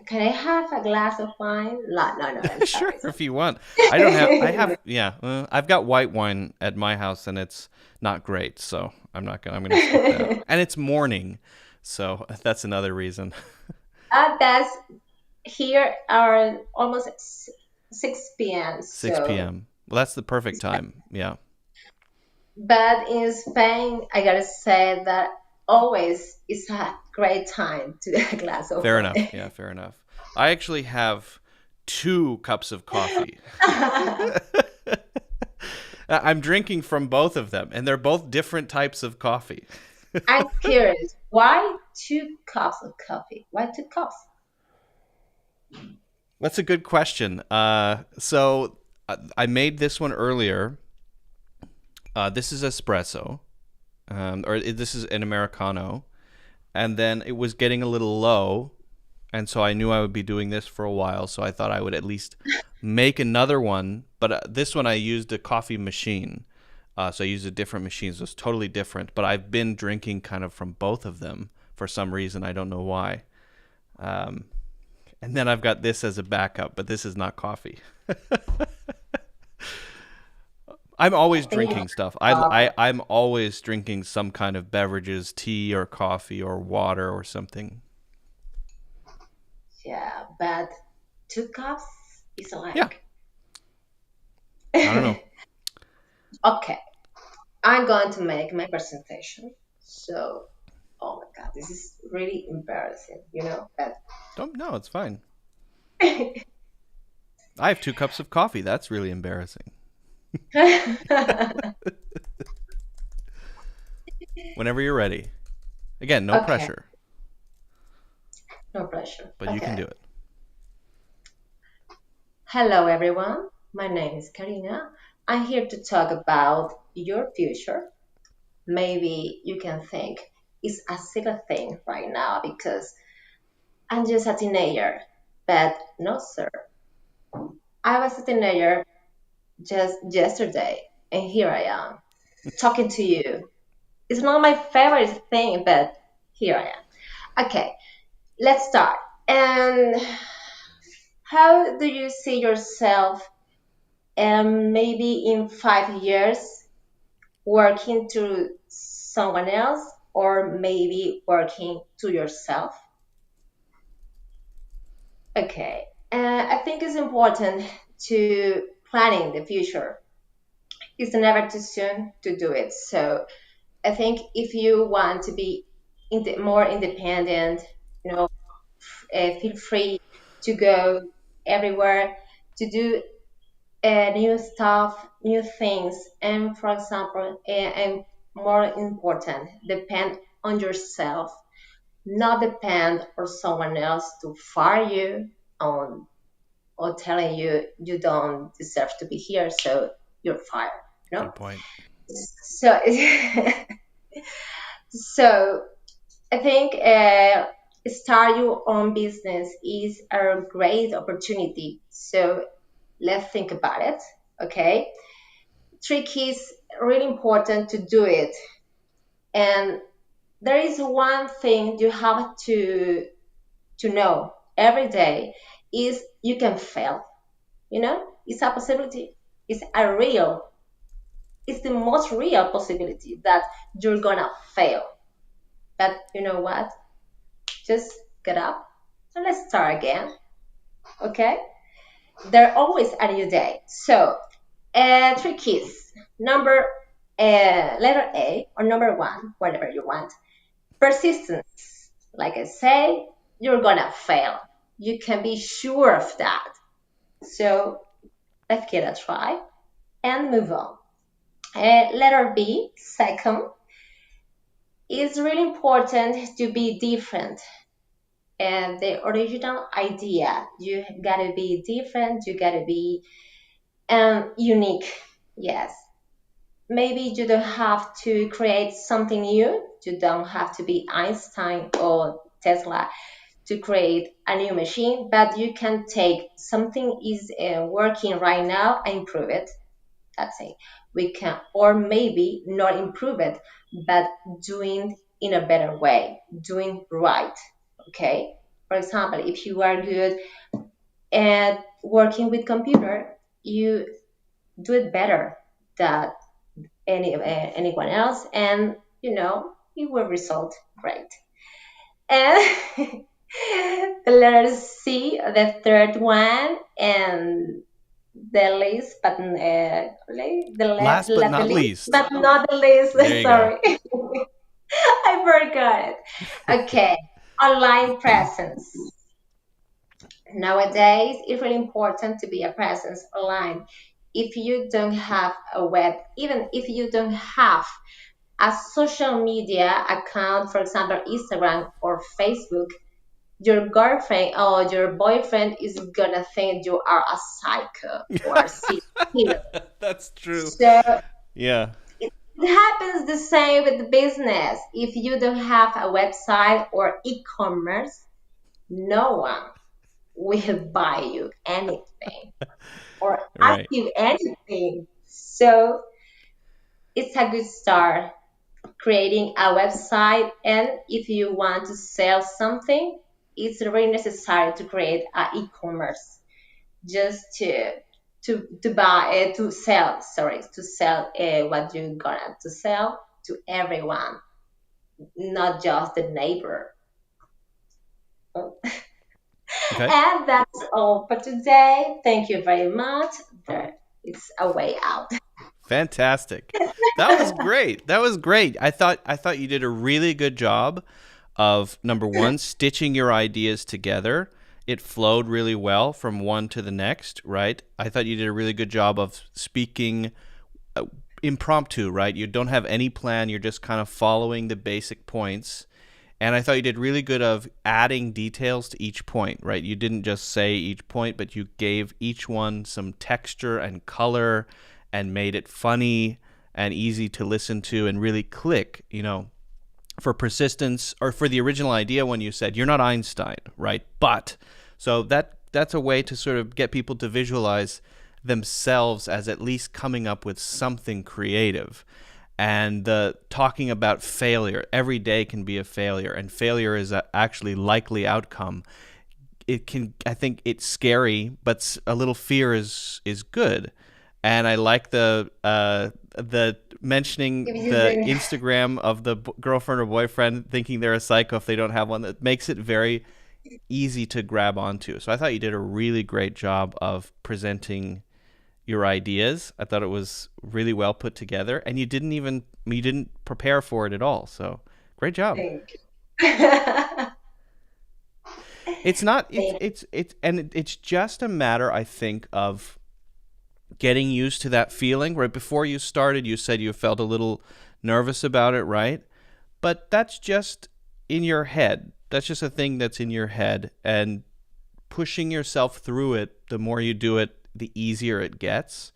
Can I have a glass of wine? No, no, no. I'm sure sorry. if you want. I don't have. I have. Yeah, I've got white wine at my house, and it's not great. So I'm not gonna. I'm gonna skip that. And it's morning, so that's another reason. That's here are almost 6 p.m. 6 So, p.m. Well, that's the perfect time. Yeah. but in Spain, I gotta say that always is a great time to a glass of Fair enough. wine. Yeah, fair enough. I actually have 2 cups of coffee. I'm drinking from both of them, and they're both different types of coffee. I'm curious, why 2 cups of coffee? Why 2 cups? That's a good question. So I made this one earlier. This is espresso, this is an americano, and then it was getting a little low, and so I knew I would be doing this for a while. So I thought I would at least make another one. But this one I used a coffee machine, so I used a different machine, so it's totally different. But I've been drinking kind of from both of them for some reason. I don't know why. Um, and then I've got this as a backup, but this is not coffee. I'm I always think drinking stuff. coffee. I'm always drinking some kind of beverages, tea or coffee or water or something. Yeah, but 2 cups is Yeah, like. I don't know. Okay, I'm going to make my presentation. So, oh my God, this is really embarrassing. But Don't no, it's fine. I have 2 cups of coffee. That's really embarrassing. Whenever you're ready. Again, no okay, pressure, no pressure. but you can Okay. do it. Hello, everyone. My name is Karina. I'm here to talk about your future. maybe you can think it's a silly thing right now because I'm just a teenager. But no, sir. I was a teenager just yesterday, and here I am talking to you. It's not my favorite thing, but here I am. Okay, let's start. And how do you see yourself, maybe in 5 years, working to someone else or maybe working to yourself? Okay, I think it's important to planning the future. It's never too soon to do it. So I think if you want to be more independent, you know, feel free to go everywhere to do new stuff, new things, and for example, and more important, depend on yourself, not depend on someone else to fire you on or telling you you don't deserve to be here, so you're fired. You know, Good point. so so I think start your own business is a great opportunity. So let's think about it. Okay, trick is really important to do it, and there is one thing you have to know every day is you can fail. You know, it's a possibility. It's a real. It's the most real possibility that you're gonna fail. But you know what? Just get up and let's start again. Okay? There's always a new day. So, three keys. Letter A or number one, whatever you want. Persistence. Like I say, you're gonna fail. You can be sure of that. So, let's give it a try and move on. Letter B, second, is really important to be different. And the original idea, you gotta be different, you gotta be unique. Yes, maybe you don't have to create something new. You don't have to be Einstein or Tesla to create a new machine, but you can take something is working right now and improve it. That's it. We can, or maybe not improve it, but doing in a better way, doing right. Okay. For example, if you are good at working with computer, you do it better than anyone else, and it will result great. And the letter C, the third one, and the least, but Last but the not least, least. but not the least. There you go. Sorry, I forgot it. Okay, online presence. Nowadays, it's really important to be a presence online. If you don't have a web, even if you don't have a social media account, for example, Instagram or Facebook, your girlfriend or your boyfriend is gonna think you are a psycho or a serial killer. That's true. So Yeah. it happens the same with the business. If you don't have a website or e-commerce, no one will buy you anything or ask Right. you anything. So it's a good start creating a website. And if you want to sell something, it's really necessary to create an e-commerce just to buy to sell, sorry, to sell what you're gonna to sell to everyone, not just the neighbor. Okay. And that's all for today. Thank you very much. There is a way out. Fantastic. That was great. That was great. I thought you did a really good job of number one, stitching your ideas together. It flowed really well from one to the next, right? I thought you did a really good job of speaking impromptu, right? You don't have any plan, you're just kind of following the basic points. And I thought you did really good of adding details to each point, right? You didn't just say each point, but you gave each one some texture and color and made it funny and easy to listen to and really click, for persistence or for the original idea when you said you're not Einstein, right? But so that's a way to sort of get people to visualize themselves as at least coming up with something creative. And the talking about failure, every day can be a failure, and failure is a actually likely outcome. It can, I think it's scary, but a little fear is good. And I like the mentioning the Instagram of the girlfriend or boyfriend thinking they're a psycho if they don't have one. That makes it very easy to grab onto. So I thought you did a really great job of presenting your ideas. I thought it was really well put together, and you didn't prepare for it at all. So great job. Thank you. It's not Thank it's just a matter, I think, of getting used to that feeling. Right before you started, you said you felt a little nervous about it, right? But that's just in your head. That's just a thing that's in your head, and pushing yourself through it, the more you do it, the easier it gets.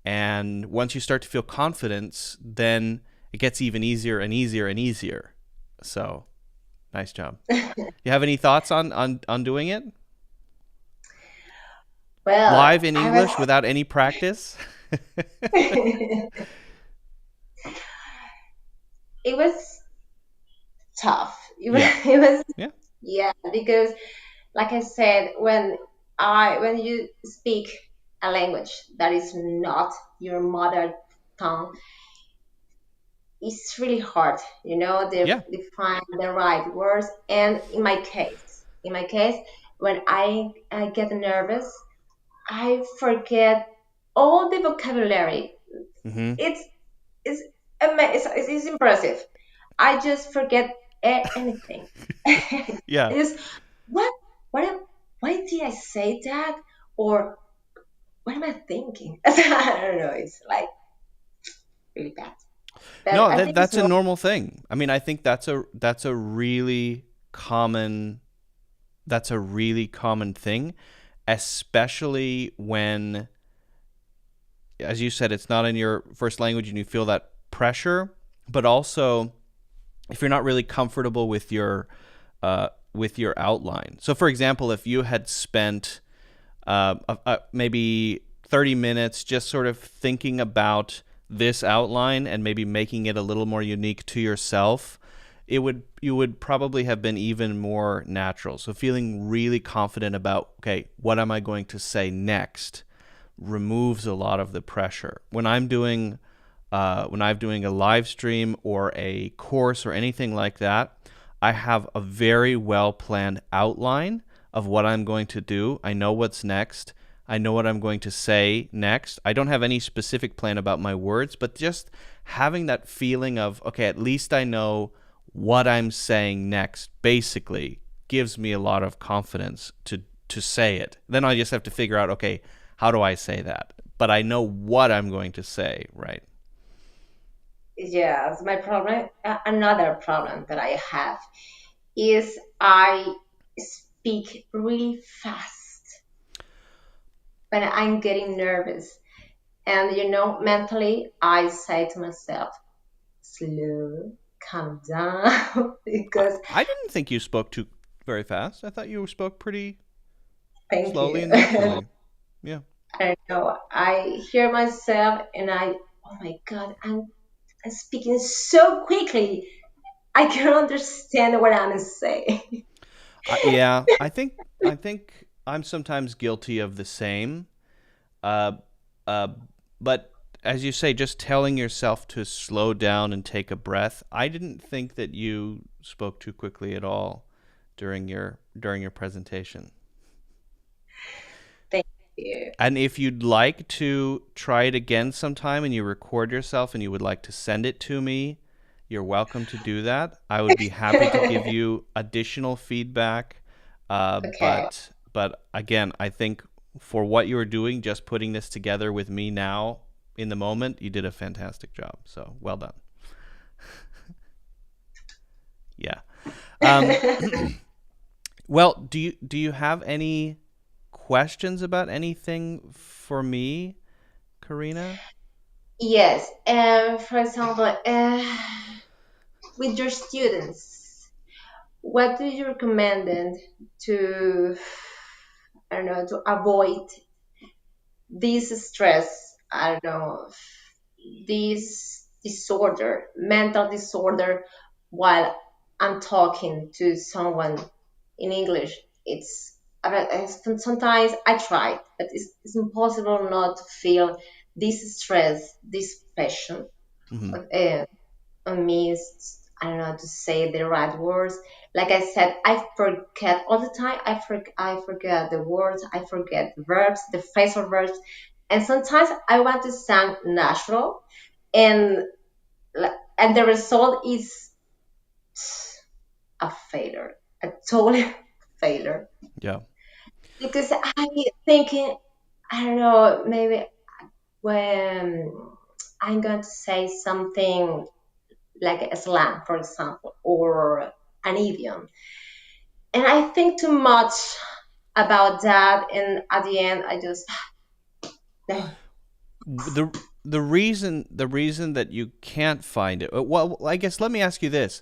And once you start to feel confidence, then it gets even easier and easier and easier. So, nice job. You have any thoughts on doing it Well, live in I was English without any practice? it was tough. It was, Yeah. it was Yeah. yeah, because like I said, when you speak a language that is not your mother tongue, it's really hard, Yeah. to find the right words. And in my case, when I get nervous, I forget all the vocabulary. Mhm. It's it's it's impressive. I just forget anything. I Yeah. just what what am- why did I say that, or what am I thinking? I don't know. It's like really bad, but No, I think it's that's a normal. normal thing. I mean, I think that's a really common that's a really common thing, especially when, as you said, it's not in your first language and you feel that pressure, but also if you're not really comfortable with your outline. So, for example, if you had spent maybe 30 minutes just sort of thinking about this outline and maybe making it a little more unique to yourself, you would probably have been even more natural. So feeling really confident about, okay, what am I going to say next, removes a lot of the pressure. When I'm doing a live stream or a course or anything like that, I have a very well planned outline of what I'm going to do. I know what's next. I know what I'm going to say next. I don't have any specific plan about my words, but just having that feeling of, okay, at least I know what I'm saying next, basically gives me a lot of confidence to say it. Then I just have to figure out, okay, how do I say that? But I know what I'm going to say, right? Yes, my problem. Another problem that I have is I speak really fast when I'm getting nervous. And mentally, I say to myself, slow, calm down, because I didn't think you spoke too very fast. I thought you spoke pretty thank slowly you. and I naturally. Yeah. don't know. I hear myself and oh my God, I'm speaking so quickly. I can't understand what I'm saying. Yeah, I think I'm sometimes guilty of the same. Uh, uh, but as you say, just telling yourself to slow down and take a breath. I didn't think that you spoke too quickly at all during your presentation. Thank you. And if you'd like to try it again sometime and you record yourself and you would like to send it to me, you're welcome to do that. I would be happy to give you additional feedback. Okay. But again, I think for what you were doing, just putting this together with me now in the moment, you did a fantastic job. So well done. Yeah. Um, well, do you have any questions about anything for me, Karina? Yes, and for example, with your students, what do you recommend them to, I don't know, to avoid this stress? I don't know, this disorder, mental disorder, while I'm talking to someone in English. It's sometimes I try, but it's impossible not to feel this stress, this passion Hmm. uh, on me. I don't know how to say the right words. Like I said, I forget all the time. I forget the words. I forget the verbs, the phrasal verbs, and sometimes I want to sound natural, and and the result is a failure, a total failure. Yeah. Because I thinking, I don't know, maybe when I'm going to say something like a slang, for example, or an idiom, and I think too much about that, and at the end, I just no. the the reason that you can't find it, well, I guess let me ask you this: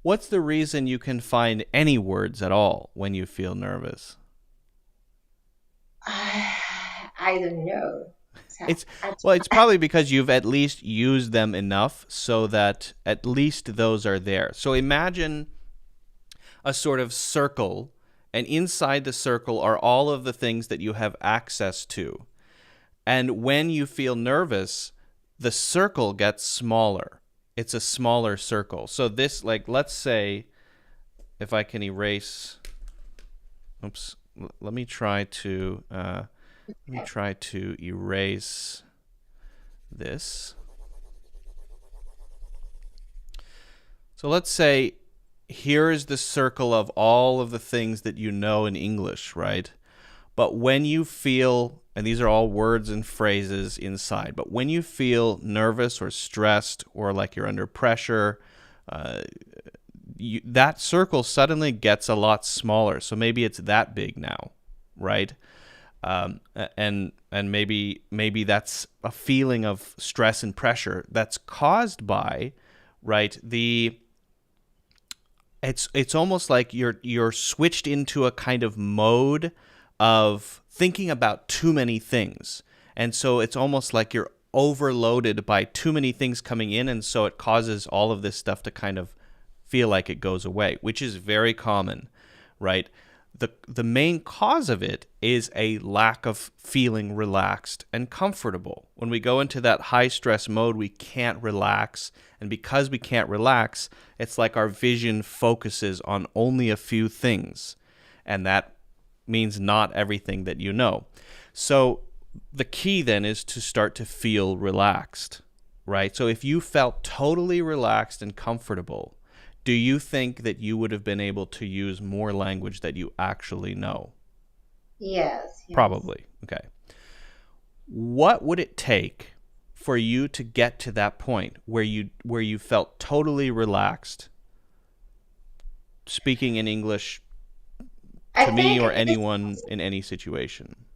what's the reason you can find any words at all when you feel nervous? I don't know. So It's I, well, it's probably because you've at least used them enough so that at least those are there. So imagine a sort of circle, and inside the circle are all of the things that you have access to. And when you feel nervous, the circle gets smaller. It's a smaller circle. So this, like, let's say if I can erase, oops, let me try to erase this. So let's say here is the circle of all of the things that you know in English, right? But when you feel, and these are all words and phrases inside, but when you feel nervous or stressed or like you're under pressure, uh, that circle suddenly gets a lot smaller. So maybe it's that big now, right? And maybe that's a feeling of stress and pressure that's caused by, right, the it's almost like you're switched into a kind of mode of thinking about too many things. And so it's almost like you're overloaded by too many things coming in, and so it causes all of this stuff to kind of feel like it goes away, which is very common, right? The main cause of it is a lack of feeling relaxed and comfortable. When we go into that high stress mode, we can't relax, and because we can't relax, it's like our vision focuses on only a few things, and that means not everything that you know. So the key then is to start to feel relaxed, right? So if you felt totally relaxed and comfortable, do you think that you would have been able to use more language that you actually know? yes, yes. Probably. Okay. What would it take for you to get to that point where you felt totally relaxed speaking in English I to me think or this. anyone in any situation?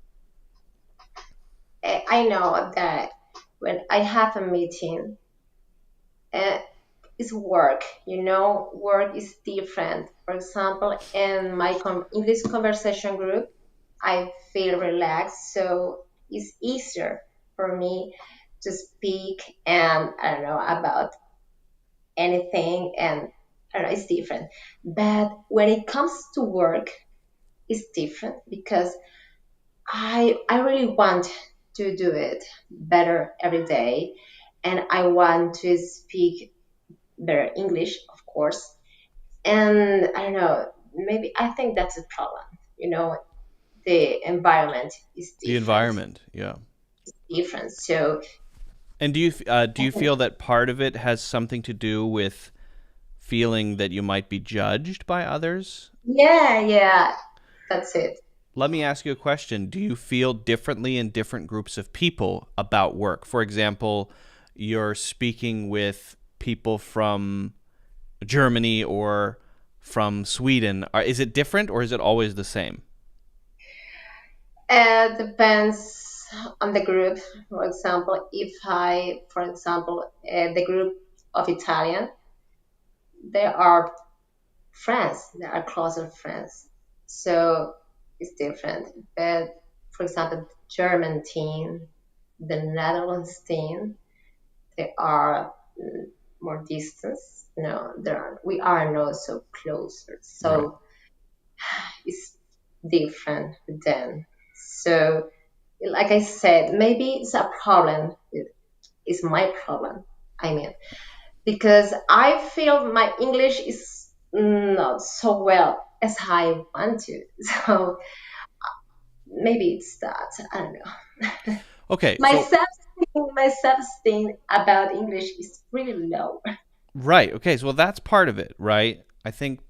I know that when I have a meeting, uh, it's work. Work is different. For example, in my English conversation group, I feel relaxed, so it's easier for me to speak and I don't know about anything, and I don't know, it's different. But when it comes to work, it's different because I really want to do it better every day, and I want to speak better English, of course. And I don't know, maybe I think that's a problem. You know, the environment is The different, environment, yeah. different. So And do you feel that part of it has something to do with feeling that you might be judged by others? yeah, yeah, that's it. Let me ask you a question. Do you feel differently in different groups of people about work? For example, you're speaking with people from Germany or from Sweden. Is it different or is it always the same? Depends. on the group. For example, if I, for example, the group of Italian, they are friends, they are closer friends. So it's different. But for example, the German team, the Netherlands team, they are more distance. No, there are, we are not so closer. Right. So it's different then. So, like I said, maybe it's a problem. It's my problem. I mean, because I feel my English is not so well as I want to. So maybe it's that. I don't know. Okay. My So self my self-esteem about English is really low. right. Okay. So well, that's part of it, right? I think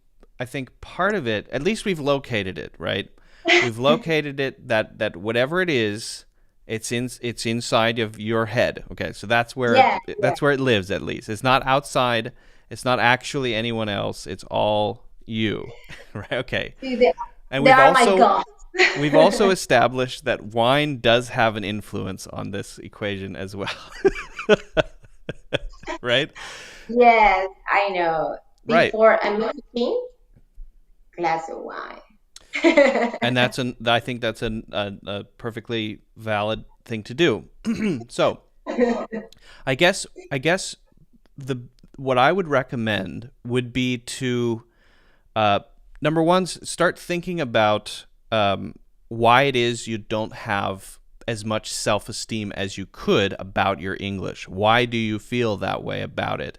part of it, at least we've located it, right? We've located it that whatever it is, it's inside of your head. Okay. So Yeah, yeah. that's where it lives at least. It's not outside. It's not actually anyone else. It's all you. Right? Okay. See, And they are my gods. we've also established that wine does have an influence on this equation as well. Right? Yes, I know. Right. Before a meeting, glass of wine. And I think that's a perfectly valid thing to do. So I guess the what I would recommend would be to uh, number one, start thinking about why it is you don't have as much self-esteem as you could about your English. Why do you feel that way about it?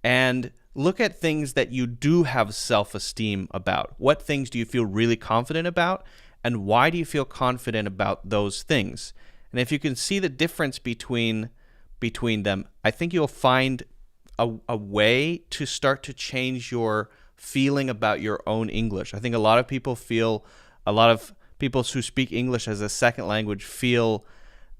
And look at things that you do have self-esteem about. What things do you feel really confident about? And why do you feel confident about those things? And if you can see the difference between them, I think you'll find a way to start to change your feeling about your own English. I think a lot of people who speak English as a second language feel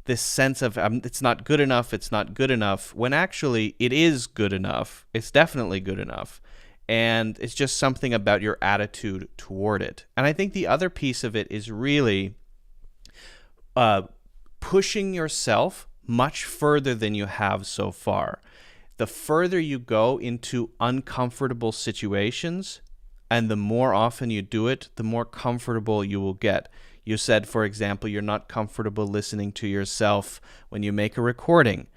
this sense of it's not good enough, it's not good enough, when actually it is good enough. It's definitely good enough. And it's just something about your attitude toward it. And I think the other piece of it is really pushing yourself much further than you have so far. The further you go into uncomfortable situations, and the more often you do it, the more comfortable you will get. You said, for example, you're not comfortable listening to yourself when you make a recording.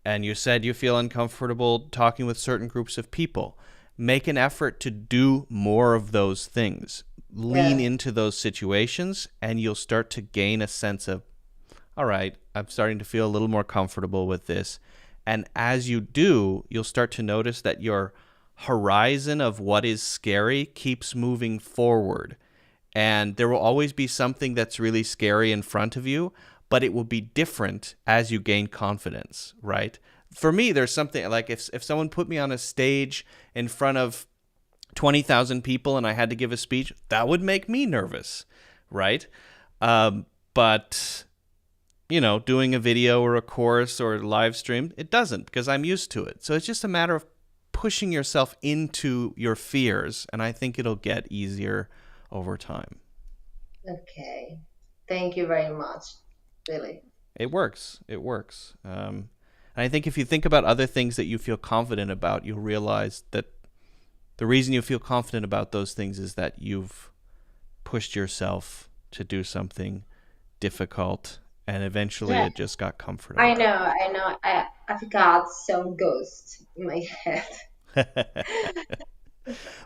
And you said you feel uncomfortable talking with certain groups of people. Make an effort to do more of those things. Lean Yeah. into those situations, and you'll start to gain a sense of, all right, I'm starting to feel a little more comfortable with this. And as you do, you'll start to notice that your horizon of what is scary keeps moving forward. And there will always be something that's really scary in front of you, but it will be different as you gain confidence, right? For me, there's something like if someone put me on a stage in front of 20,000 people and I had to give a speech, that would make me nervous, right? But doing a video or a course or a live stream, it doesn't, because I'm used to it. So it's just a matter of pushing yourself into your fears, and I think it'll get easier over time. Okay. Thank you very much. Really. It works. It works. And I think if you think about other things that you feel confident about, you'll realize that the reason you feel confident about those things is that you've pushed yourself to do something difficult, and eventually Yeah. it just got I comfortable. know, I know. I've got some ghosts in my head. but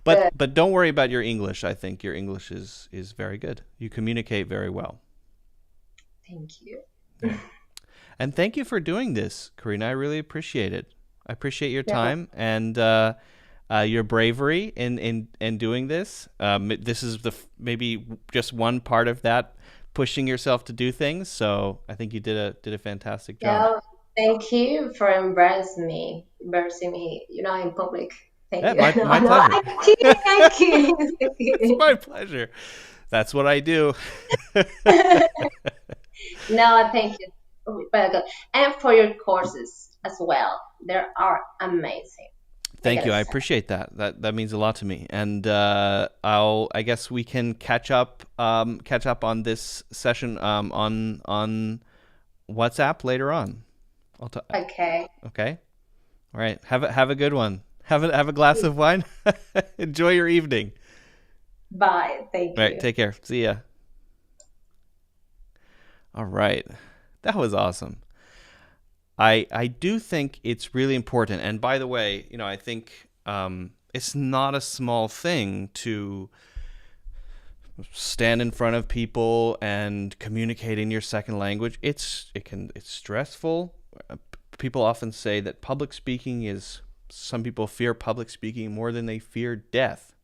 But but don't worry about your English. I think your English is very good. You communicate very well. thank you. Yeah. And thank you for doing this, Karina. I really appreciate it. I appreciate your No, time and your bravery in doing this. This is maybe just one part of that, pushing yourself to do things. So I think you did a fantastic job. no, thank you for embarrassing me, in public. Thank Yeah, you. my No, no, pleasure. I'm kidding, I'm kidding, I'm It's kidding. my pleasure. That's what I do. No, thank you. Very good. And for your courses as well. They are amazing. I Thank gotta you. I say. appreciate that. That means a lot to me. And I guess we can catch up on this session on WhatsApp later on. I'll t- Okay. okay. All right. Have a good one. Have a glass of wine. Enjoy your evening. Bye. Thank All right. you. Take care. See ya. All right. That was awesome. I do think it's really important. And by the way, I think it's not a small thing to stand in front of people and communicate in your second language. It's stressful. People often say that public speaking is some people fear public speaking more than they fear death.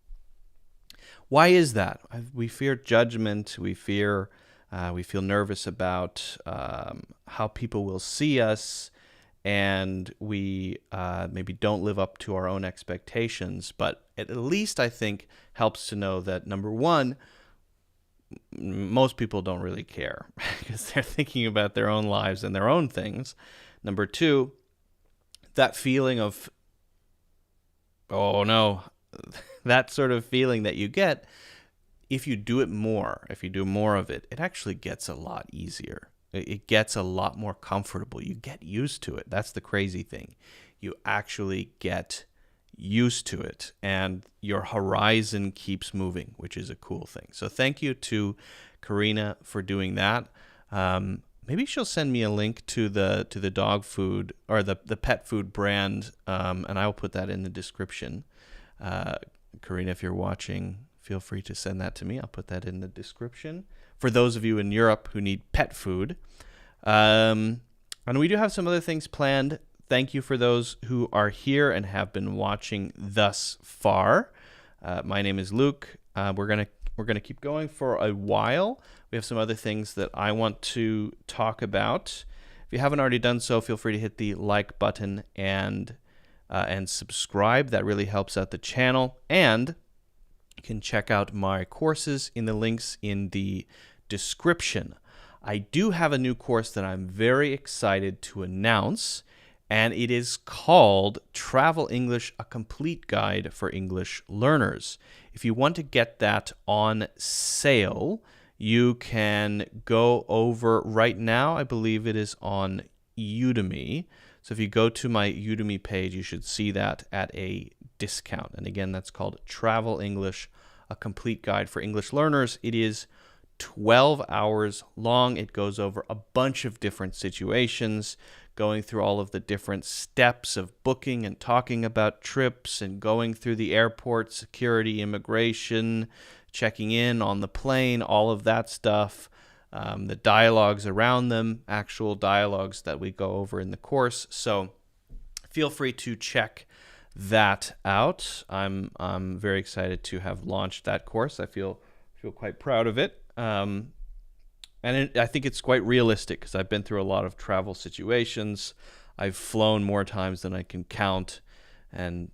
Why is that? We fear judgment. We feel nervous about how people will see us, and we maybe don't live up to our own expectations. But at least I think helps to know that, number one, most people don't really care because they're thinking about their own lives and their own things. Number two, that feeling of, oh no, that sort of feeling that you get, if you do it more, if you do more of it, it actually gets a lot easier. It gets a lot more comfortable. You get used to it. That's the crazy thing. You actually get used to it, and your horizon keeps moving, which is a cool thing. So thank you to Karina for doing that. Maybe she'll send me a link to the dog food or the pet food brand, and I'll put that in the description. Karina, if you're watching, feel free to send that to me. I'll put that in the description for those of you in Europe who need pet food. And we do have some other things planned. Thank you for those who are here and have been watching thus far. My name is Luke. We're gonna keep going for a while. We have some other things that I want to talk about. If you haven't already done so, feel free to hit the like button and subscribe. That really helps out the channel. And you can check out my courses in the links in the description. I do have a new course that I'm very excited to announce, and it is called Travel English, a Complete Guide for English Learners. If you want to get that on sale, you can go over right now. I believe it is on Udemy. So if you go to my Udemy page, you should see that at a discount. And again, that's called Travel English, a Complete Guide for English Learners. It is 12 hours long. It goes over a bunch of different situations, going through all of the different steps of booking and talking about trips and going through the airport, security, immigration, checking in on the plane, all of that stuff. The dialogues around them, actual dialogues that we go over in the course. So feel free to check that out. I'm very excited to have launched that course. I feel quite proud of it. I think it's quite realistic because I've been through a lot of travel situations. I've flown more times than I can count, and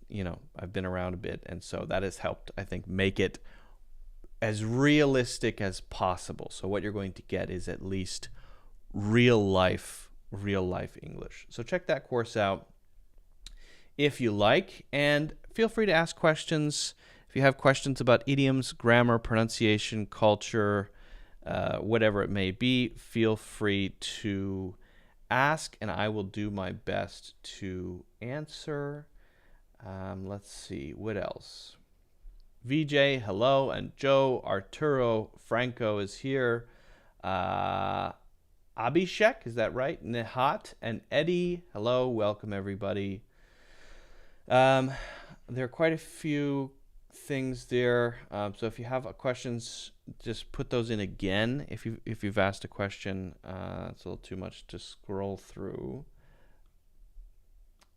I've been around a bit, and so that has helped, I think, make it as realistic as possible. So what you're going to get is at least real life English. So check that course out if you like, and feel free to ask questions. If you have questions about idioms, grammar, pronunciation, culture, whatever it may be, feel free to ask, and I will do my best to answer. Let's see, what else? VJ, hello, and Joe, Arturo, Franco is here. Abhishek, is that right? Nihat and Eddie, hello, welcome everybody. There are quite a few things there. So if you have questions, just put those in again. If you've asked a question, it's a little too much to scroll through.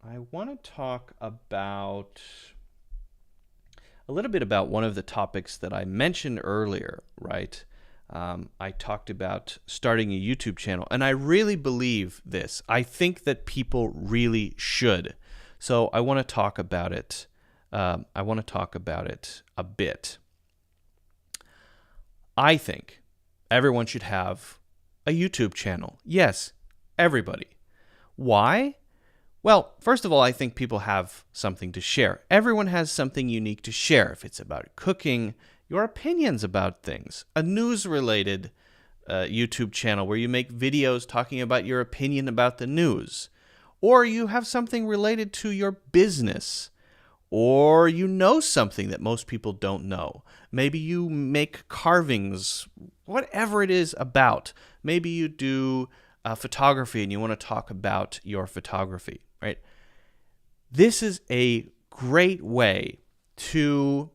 I want to talk about a little bit about one of the topics that I mentioned earlier, right? I talked about starting a YouTube channel, and I really believe this. I think that people really should. So I want to talk about it. I want to talk about it a bit. I think everyone should have a YouTube channel. Yes, everybody. Why? Well, first of all, I think people have something to share. Everyone has something unique to share. If it's about cooking, your opinions about things, a news-related YouTube channel where you make videos talking about your opinion about the news, or you have something related to your business, or you know something that most people don't know. Maybe you make carvings, whatever it is about. Maybe you do photography and you want to talk about your photography, right? This is a great way to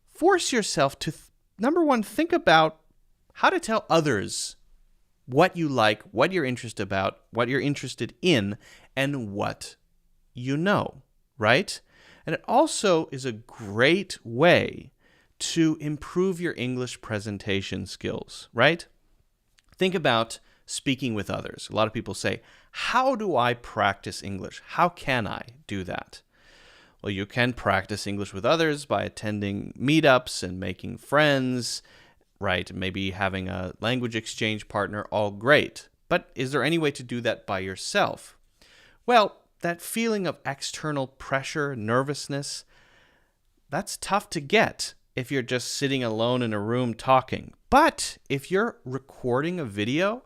force yourself to, number one, think about how to tell others what you like, what you're interested about, what you're interested in, and what you know, right? And it also is a great way to improve your English presentation skills, right? Think about speaking with others. A lot of people say, how do I practice English? How can I do that? Well, you can practice English with others by attending meetups and making friends, right? Maybe having a language exchange partner, all great. But is there any way to do that by yourself? Well, that feeling of external pressure, nervousness, that's tough to get if you're just sitting alone in a room talking. But if you're recording a video,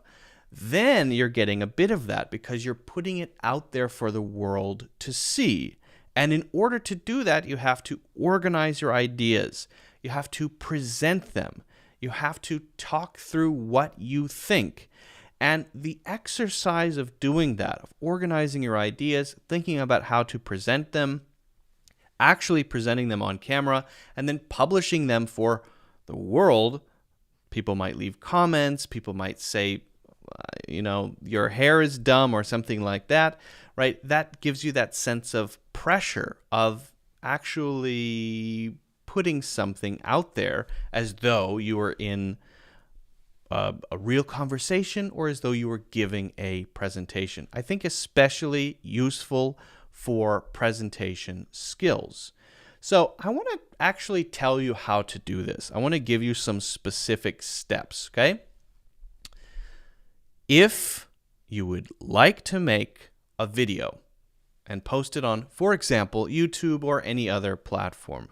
then you're getting a bit of that because you're putting it out there for the world to see. And in order to do that, you have to organize your ideas. You have to present them. You have to talk through what you think. And the exercise of doing that, of organizing your ideas, thinking about how to present them, actually presenting them on camera, and then publishing them for the world. People might leave comments. People might say, your hair is dumb or something like that, right? That gives you that sense of pressure of actually putting something out there as though you were in a real conversation or as though you were giving a presentation. I think especially useful for presentation skills. So I want to actually tell you how to do this. I want to give you some specific steps, okay? If you would like to make a video and post it on, for example, YouTube or any other platform,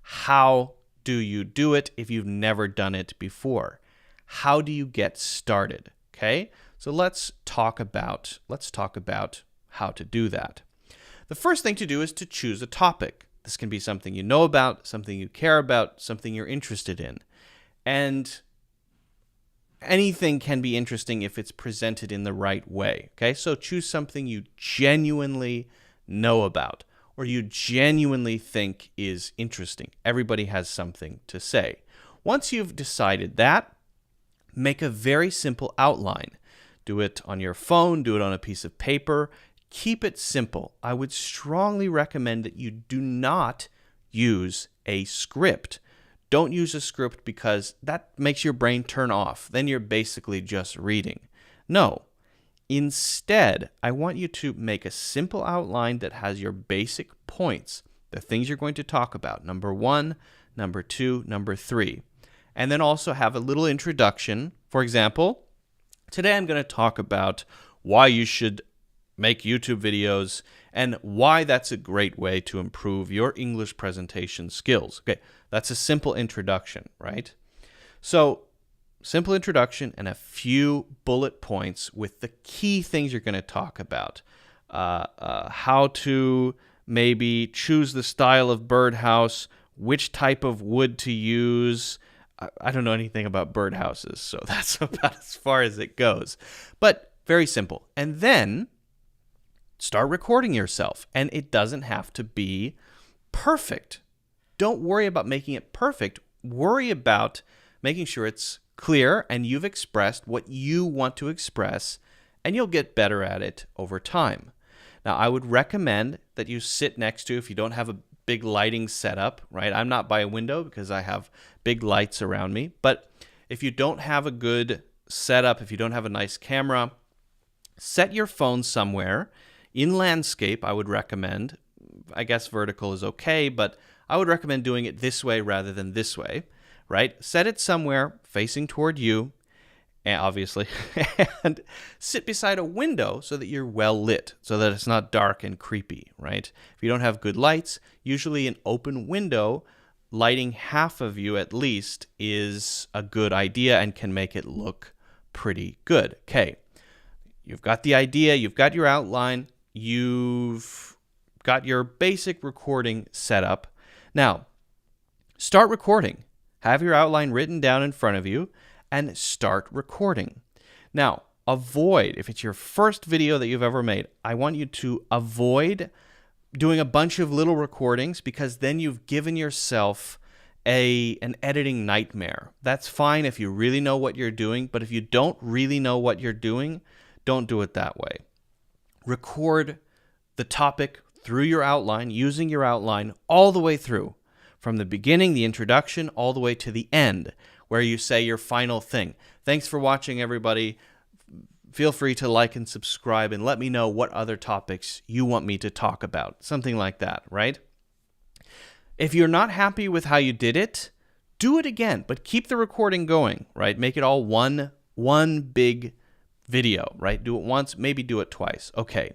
how do you do it if you've never done it before? How do you get started? Okay? So let's talk about how to do that. The first thing to do is to choose a topic. This can be something you know about, something you care about, something you're interested in. And anything can be interesting if it's presented in the right way. Okay? So choose something you genuinely know about or you genuinely think is interesting. Everybody has something to say. Once you've decided that, make a very simple outline. Do it on your phone, do it on a piece of paper. Keep it simple. I would strongly recommend that you do not use a script. Don't use a script because that makes your brain turn off. Then you're basically just reading. No. Instead, I want you to make a simple outline that has your basic points, the things you're going to talk about. Number 1, number 2, number 3. And then also have a little introduction. For example, today I'm going to talk about why you should make YouTube videos and why that's a great way to improve your English presentation skills. Okay, that's a simple introduction, right? So, simple introduction and a few bullet points with the key things you're going to talk about. How to maybe choose the style of birdhouse, which type of wood to use. I don't know anything about birdhouses, so that's about as far as it goes. But very simple. And then start recording yourself. And it doesn't have to be perfect. Don't worry about making it perfect. Worry about making sure it's clear and you've expressed what you want to express, and you'll get better at it over time. Now, I would recommend that you sit next to, if you don't have a big lighting setup, right? I'm not by a window because I have big lights around me. But if you don't have a good setup, if you don't have a nice camera, set your phone somewhere. In landscape, I would recommend, I guess vertical is okay, but I would recommend doing it this way rather than this way, right? Set it somewhere facing toward you, obviously, and sit beside a window so that you're well lit, so that it's not dark and creepy, right? If you don't have good lights, usually an open window lighting half of you at least is a good idea and can make it look pretty good. Okay, you've got the idea, you've got your outline, you've got your basic recording set up. Now, start recording. Have your outline written down in front of you and start recording. Now, avoid, if it's your first video that you've ever made, I want you to avoid doing a bunch of little recordings, because then you've given yourself an editing nightmare. That's fine if you really know what you're doing, but if you don't really know what you're doing, don't do it that way. Record the topic through your outline, using your outline all the way through, from the beginning, the introduction, all the way to the end, where you say your final thing. Thanks for watching, everybody. Feel free to like and subscribe and let me know what other topics you want me to talk about. Something like that, right? If you're not happy with how you did it, do it again, but keep the recording going, right? Make it all one big video, right? Do it once, maybe do it twice. Okay.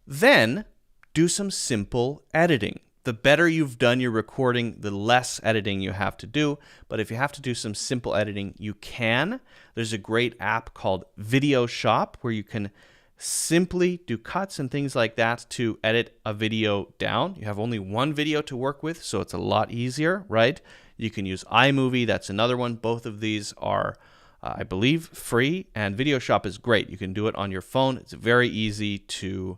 Then do some simple editing. The better you've done your recording, the less editing you have to do. But if you have to do some simple editing, you can. There's a great app called Video Shop where you can simply do cuts and things like that to edit a video down. You have only one video to work with, so it's a lot easier, right? You can use iMovie. That's another one. Both of these are, I believe, free, and Video Shop is great. You can do it on your phone. It's very easy to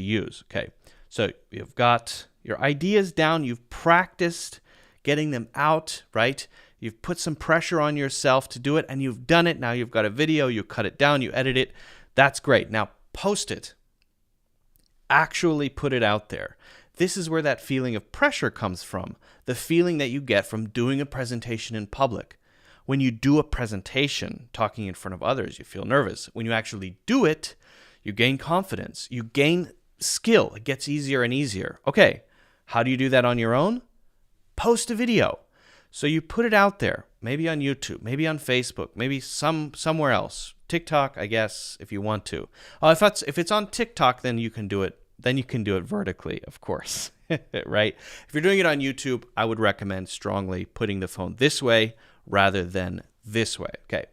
use. Okay. So you've got your ideas down, you've practiced getting them out, right? You've put some pressure on yourself to do it, and you've done it. Now you've got a video, you cut it down, you edit it. That's great. Now post it. Actually put it out there. This is where that feeling of pressure comes from, the feeling that you get from doing a presentation in public. When you do a presentation, talking in front of others, you feel nervous. When you actually do it, you gain confidence. You gain skill. It gets easier and easier. Okay, how do you do that on your own? Post a video. So you put it out there, maybe on YouTube, maybe on Facebook, maybe somewhere else. TikTok, I guess, if you want to. If it's on TikTok, then you can do it. Then you can do it vertically, of course, right? If you're doing it on YouTube, I would recommend strongly putting the phone this way rather than this way. Okay,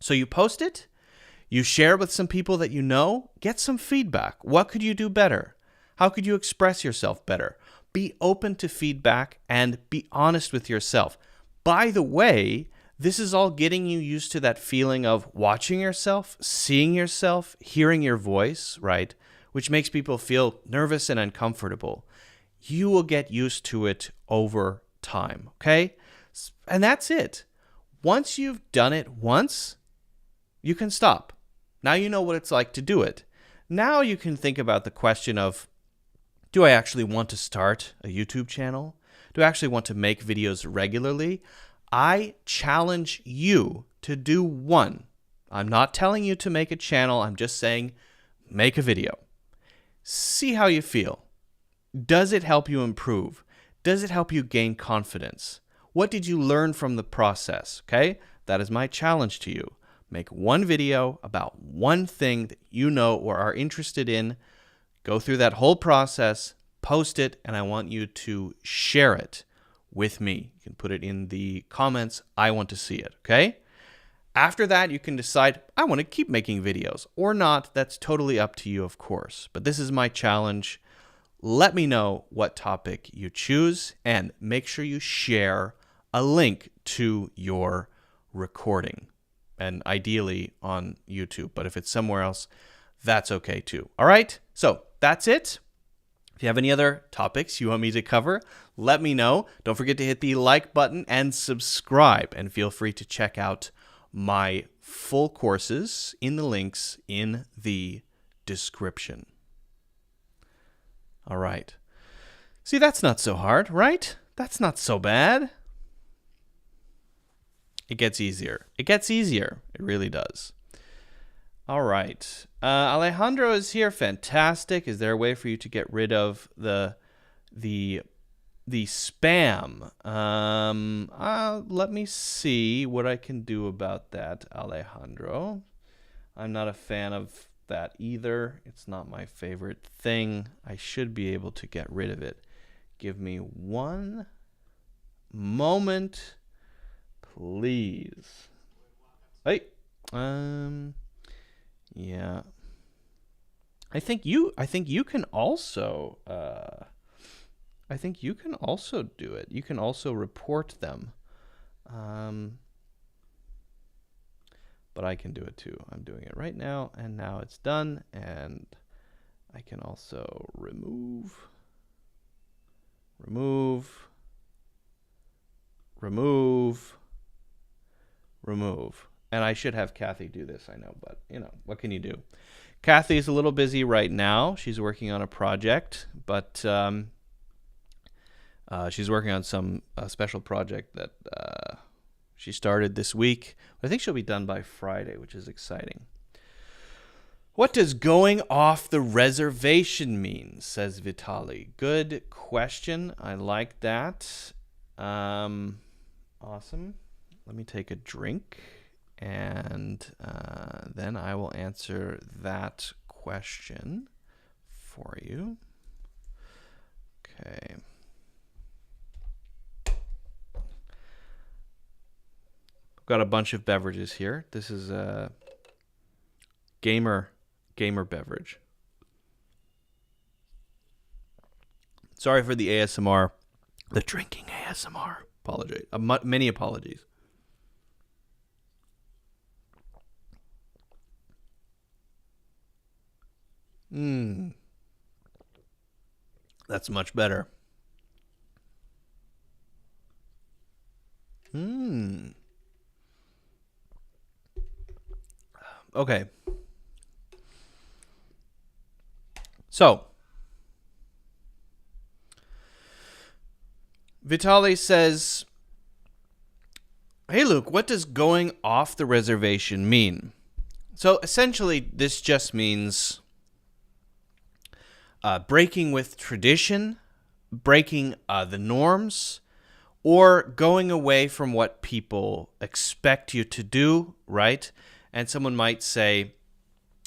so you post it. You share with some people that you know, get some feedback. What could you do better? How could you express yourself better? Be open to feedback and be honest with yourself. By the way, this is all getting you used to that feeling of watching yourself, seeing yourself, hearing your voice, right? Which makes people feel nervous and uncomfortable. You will get used to it over time, okay? And that's it. Once you've done it once, you can stop. Now you know what it's like to do it. Now you can think about the question of, do I actually want to start a YouTube channel? Do I actually want to make videos regularly? I challenge you to do one. I'm not telling you to make a channel. I'm just saying make a video. See how you feel. Does it help you improve? Does it help you gain confidence? What did you learn from the process? Okay? That is my challenge to you. Make one video about one thing that you know or are interested in. Go through that whole process, post it, and I want you to share it with me. You can put it in the comments. I want to see it, okay? After that, you can decide, I want to keep making videos or not. That's totally up to you, of course. But this is my challenge. Let me know what topic you choose, and make sure you share a link to your recording, and ideally on YouTube. But if it's somewhere else, that's okay too. All right, so that's it. If you have any other topics you want me to cover, let me know. Don't forget to hit the like button and subscribe, and feel free to check out my full courses in the links in the description. All right. See, that's not so hard, right? That's not so bad. It gets easier. It gets easier. It really does. All right. Alejandro is here. Fantastic. Is there a way for you to get rid of the spam? Let me see what I can do about that, Alejandro. I'm not a fan of that either. It's not my favorite thing. I should be able to get rid of it. Give me one moment, please. Hey, Um. Yeah. I think you can also. I think you can also do it. You can also report them. Um. But I can do it too. I'm doing it right now, and now it's done. And I can also remove, remove, remove. And I should have Kathy do this, I know, but what can you do? Kathy's a little busy right now. She's working on a project, but she's working on some special project that she started this week. I think she'll be done by Friday, which is exciting. What does going off the reservation mean, says Vitali. Good question. I like that. Awesome. Let me take a drink, and then I will answer that question for you. Okay. I've got a bunch of beverages here. This is a gamer beverage. Sorry for the ASMR, the drinking ASMR. Apologize. Many apologies. That's much better. Okay. So, Vitali says, "Hey Luke, what does going off the reservation mean?" So essentially, this just means breaking with tradition, breaking the norms, or going away from what people expect you to do, right? And someone might say,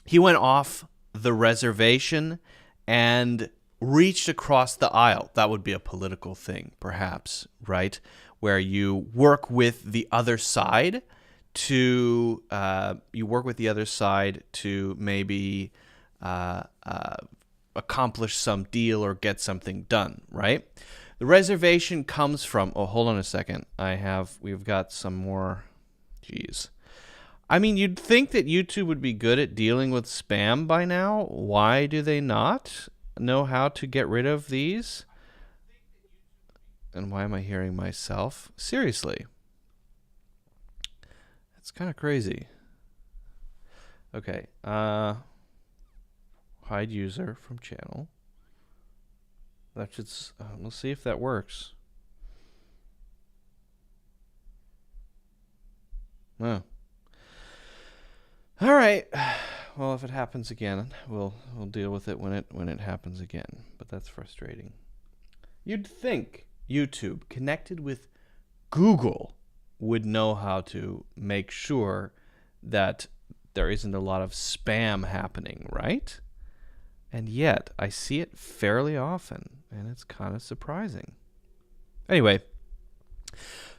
he went off the reservation and reached across the aisle. That would be a political thing, perhaps, right? Where you work with the other side to maybe accomplish some deal or get something done, right? The reservation comes from. Oh, hold on a second. We've got some more. Jeez. I mean, you'd think that YouTube would be good at dealing with spam by now. Why do they not know how to get rid of these? And why am I hearing myself? Seriously. It's kind of crazy. Okay. Hide user from channel. That should. We'll see if that works. Oh. All right. Well, if it happens again, we'll deal with it when it happens again. But that's frustrating. You'd think YouTube, connected with Google, would know how to make sure that there isn't a lot of spam happening, right? And yet, I see it fairly often, and it's kind of surprising. Anyway,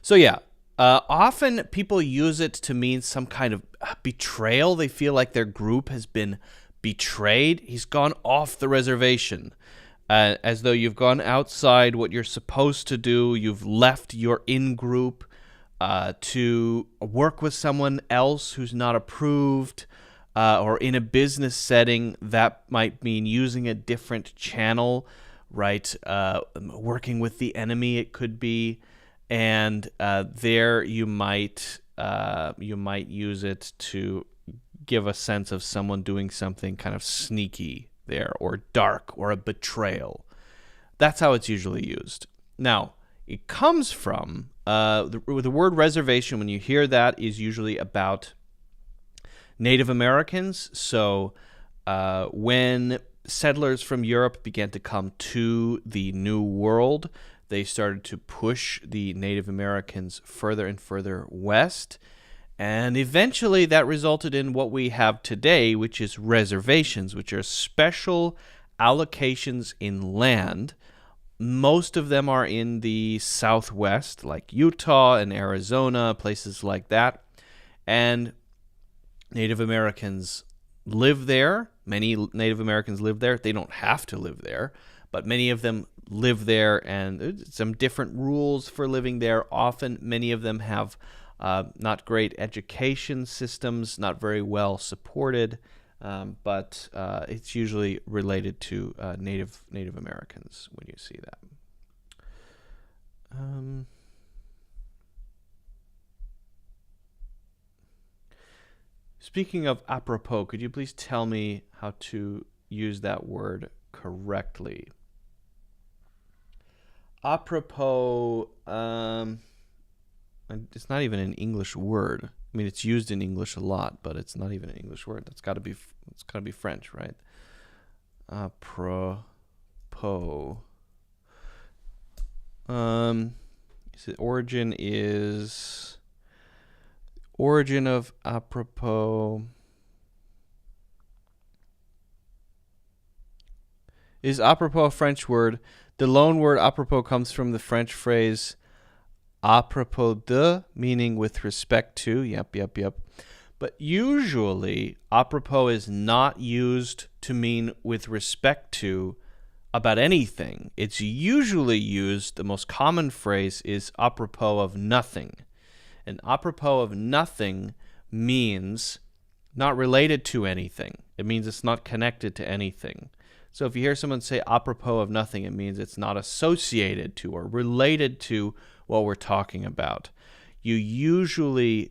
so yeah, often people use it to mean some kind of betrayal. They feel like their group has been betrayed. He's gone off the reservation, as though you've gone outside what you're supposed to do. You've left your in-group to work with someone else who's not approved, or in a business setting, that might mean using a different channel, right? Working with the enemy, it could be. And there you might use it to give a sense of someone doing something kind of sneaky there, or dark, or a betrayal. That's how it's usually used. Now, it comes from the word reservation. When you hear that, is usually about Native Americans. So when settlers from Europe began to come to the New World, they started to push the Native Americans further and further west. And eventually that resulted in what we have today, which is reservations, which are special allocations in land. Most of them are in the Southwest, like Utah and Arizona, places like that. And Native Americans live there. Many Native Americans live there. They don't have to live there, but many of them live there, and there's some different rules for living there. Often, many of them have not great education systems, not very well supported, but it's usually related to Native Americans when you see that. Speaking of apropos, could you please tell me how to use that word correctly? Apropos, it's not even an English word. I mean, it's used in English a lot, but it's not even an English word. It's got to be French, right? Apropos. Origin of apropos. Is apropos a French word? The loan word apropos comes from the French phrase apropos de, meaning with respect to. Yep. But usually, apropos is not used to mean with respect to about anything. It's usually used, the most common phrase is apropos of nothing. And apropos of nothing means not related to anything. It means it's not connected to anything. So if you hear someone say apropos of nothing, it means it's not associated to or related to what we're talking about. It's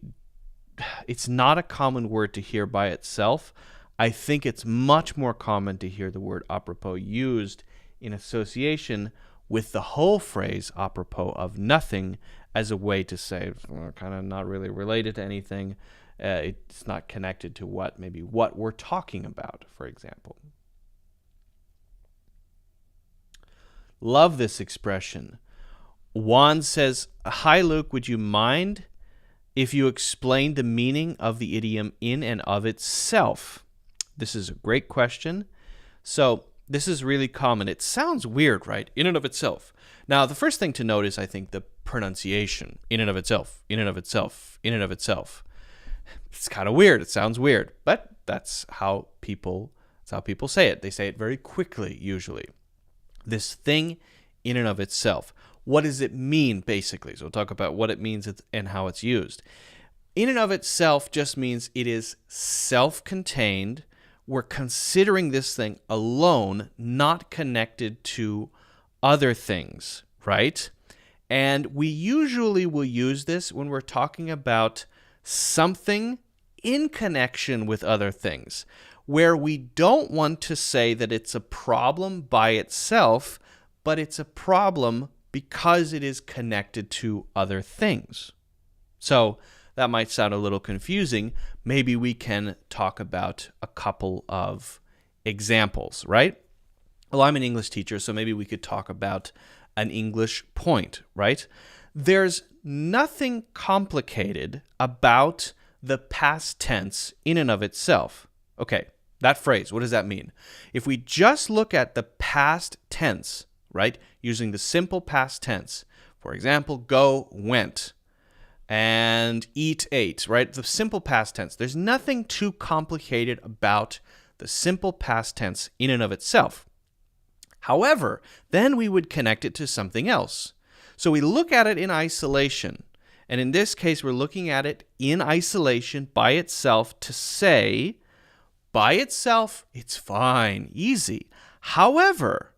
not a common word to hear by itself. I think it's much more common to hear the word apropos used in association with the whole phrase apropos of nothing as a way to say kind of not really related to anything. It's not connected to what we're talking about, for example. Love this expression. Juan says, "Hi, Luke, would you mind if you explained the meaning of the idiom in and of itself?" This is a great question. So this is really common. It sounds weird, right? In and of itself. Now, the first thing to note is, I think, the pronunciation. In and of itself, in and of itself, in and of itself. It's kind of weird. It sounds weird, but that's how people say it. They say it very quickly, usually. This thing in and of itself. What does it mean, basically? So we'll talk about what it means and how it's used. In and of itself just means it is self-contained. We're considering this thing alone, not connected to other things, right? And we usually will use this when we're talking about something in connection with other things, where we don't want to say that it's a problem by itself, but it's a problem because it is connected to other things. So that might sound a little confusing. Maybe we can talk about a couple of examples, right? Well, I'm an English teacher, so maybe we could talk about an English point, right? There's nothing complicated about the past tense in and of itself. Okay, that phrase, what does that mean? If we just look at the past tense, right, using the simple past tense, for example, go, went, and eat, ate, right? The simple past tense. There's nothing too complicated about the simple past tense in and of itself. However, then we would connect it to something else. So we look at it in isolation. And in this case, we're looking at it in isolation by itself to say, by itself, it's fine, easy. However,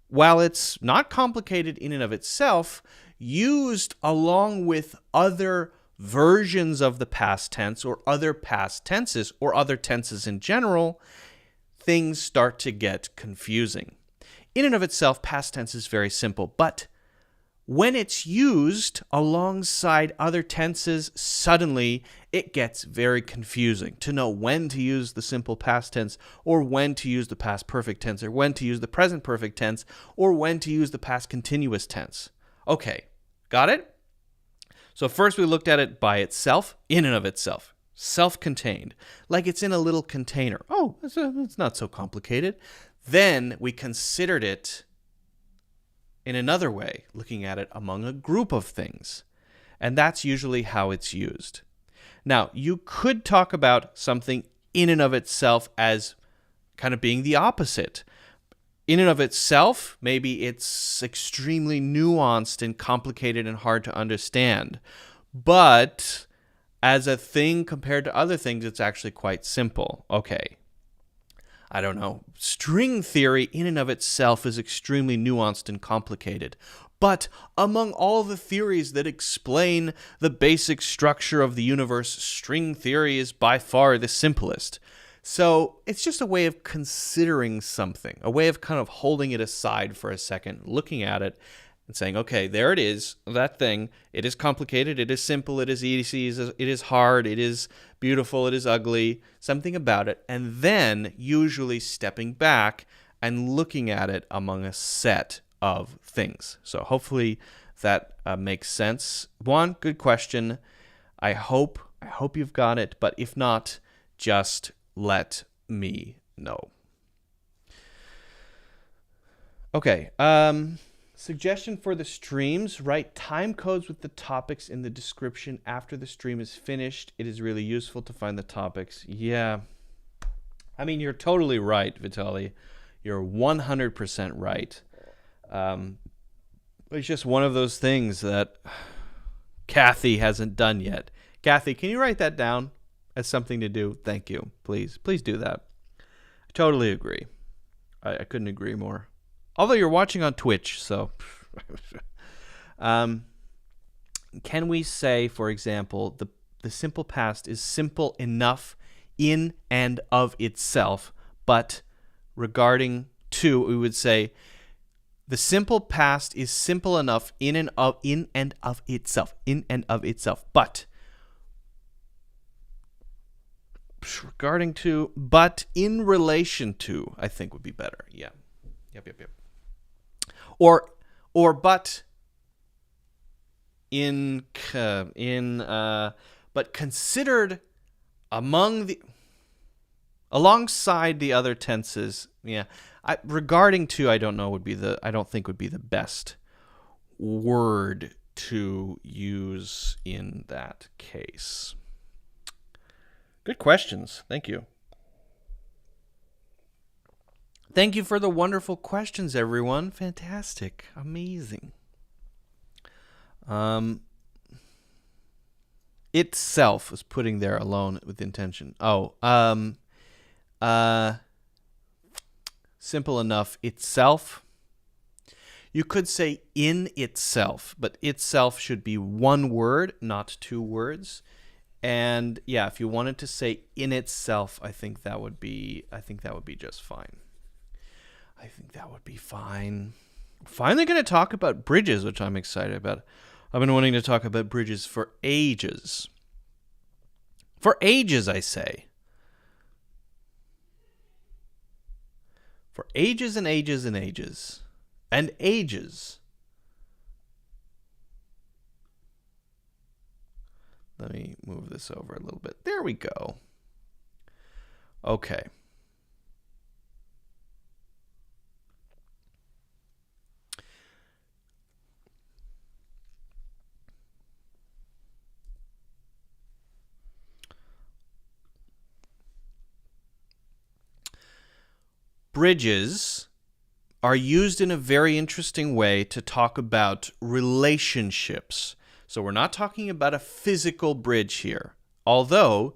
while it's not complicated in and of itself, used along with other versions of the past tense or other past tenses or other tenses in general, things start to get confusing. In and of itself, past tense is very simple, but when it's used alongside other tenses, suddenly it gets very confusing to know when to use the simple past tense or when to use the past perfect tense or when to use the present perfect tense or when to use the past continuous tense. Okay, got it? So first we looked at it by itself, in and of itself, self-contained, like it's in a little container. Oh, it's not so complicated. Then we considered it in another way, looking at it among a group of things. And that's usually how it's used. Now, you could talk about something in and of itself as kind of being the opposite. In and of itself, maybe it's extremely nuanced and complicated and hard to understand. But as a thing compared to other things, it's actually quite simple. Okay, I don't know. String theory in and of itself is extremely nuanced and complicated. But among all the theories that explain the basic structure of the universe, string theory is by far the simplest. So it's just a way of considering something, a way of kind of holding it aside for a second, looking at it and saying, okay, there it is, that thing. It is complicated, it is simple, it is easy, it is hard, it is beautiful, it is ugly, something about it. And then usually stepping back and looking at it among a set of things. So hopefully that makes sense. Juan, good question. I hope you've got it, but if not, just let me know. Okay. Suggestion for the streams: write time codes with the topics in the description after the stream is finished. It is really useful to find the topics. Yeah. I mean, you're totally right, Vitaly. You're 100% right. It's just one of those things that Kathy hasn't done yet. Kathy, can you write that down as something to do? Thank you. Please do that. I totally agree. I couldn't agree more. Although you're watching on Twitch, so. Can we say, for example, the simple past is simple enough in and of itself, but regarding to, we would say, the simple past is simple enough in and of itself, but regarding to, but in relation to, I think would be better. Yeah. Yep. Or but but considered alongside the other tenses. Yeah. Regarding to, I don't think would be the best word to use in that case. Good questions. Thank you. Thank you for the wonderful questions, everyone. Fantastic. Amazing. Itself was putting there alone with intention. Simple enough. Itself. You could say in itself, but itself should be one word, not two words. And yeah, if you wanted to say in itself, I think that would be just fine. I think that would be fine. Finally going to talk about bridges, which I'm excited about. I've been wanting to talk about bridges for ages. For ages, I say. For ages and ages and ages. And ages. Let me move this over a little bit. There we go. Okay. Bridges are used in a very interesting way to talk about relationships. So we're not talking about a physical bridge here, although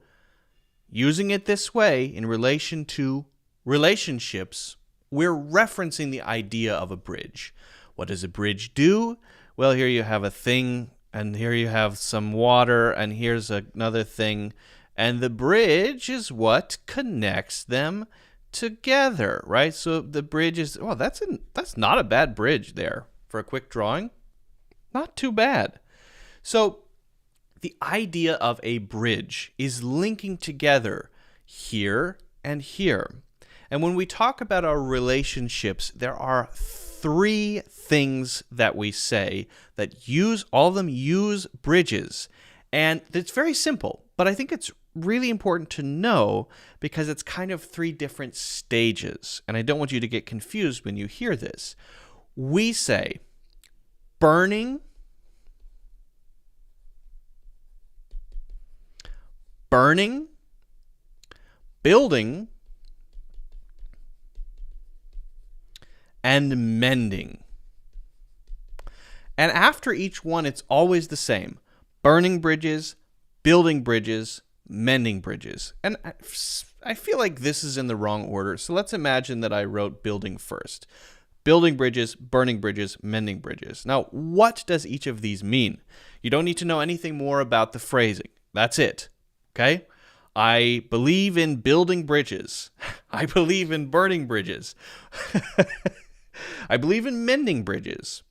using it this way in relation to relationships, we're referencing the idea of a bridge. What does a bridge do? Well, here you have a thing, and here you have some water, and here's another thing, and the bridge is what connects them together, right? So the bridge is, that's not a bad bridge there for a quick drawing. Not too bad. So the idea of a bridge is linking together here and here. And when we talk about our relationships, there are three things that we say that all of them use bridges. And it's very simple, but I think it's really important to know because it's kind of three different stages. And I don't want you to get confused when you hear this. We say burning, burning, building, and mending. And after each one, it's always the same. Burning bridges, building bridges, mending bridges. And I feel like this is in the wrong order. So let's imagine that I wrote building first. Building bridges, burning bridges, mending bridges. Now, what does each of these mean? You don't need to know anything more about the phrasing. That's it. Okay? I believe in building bridges. I believe in burning bridges. I believe in mending bridges.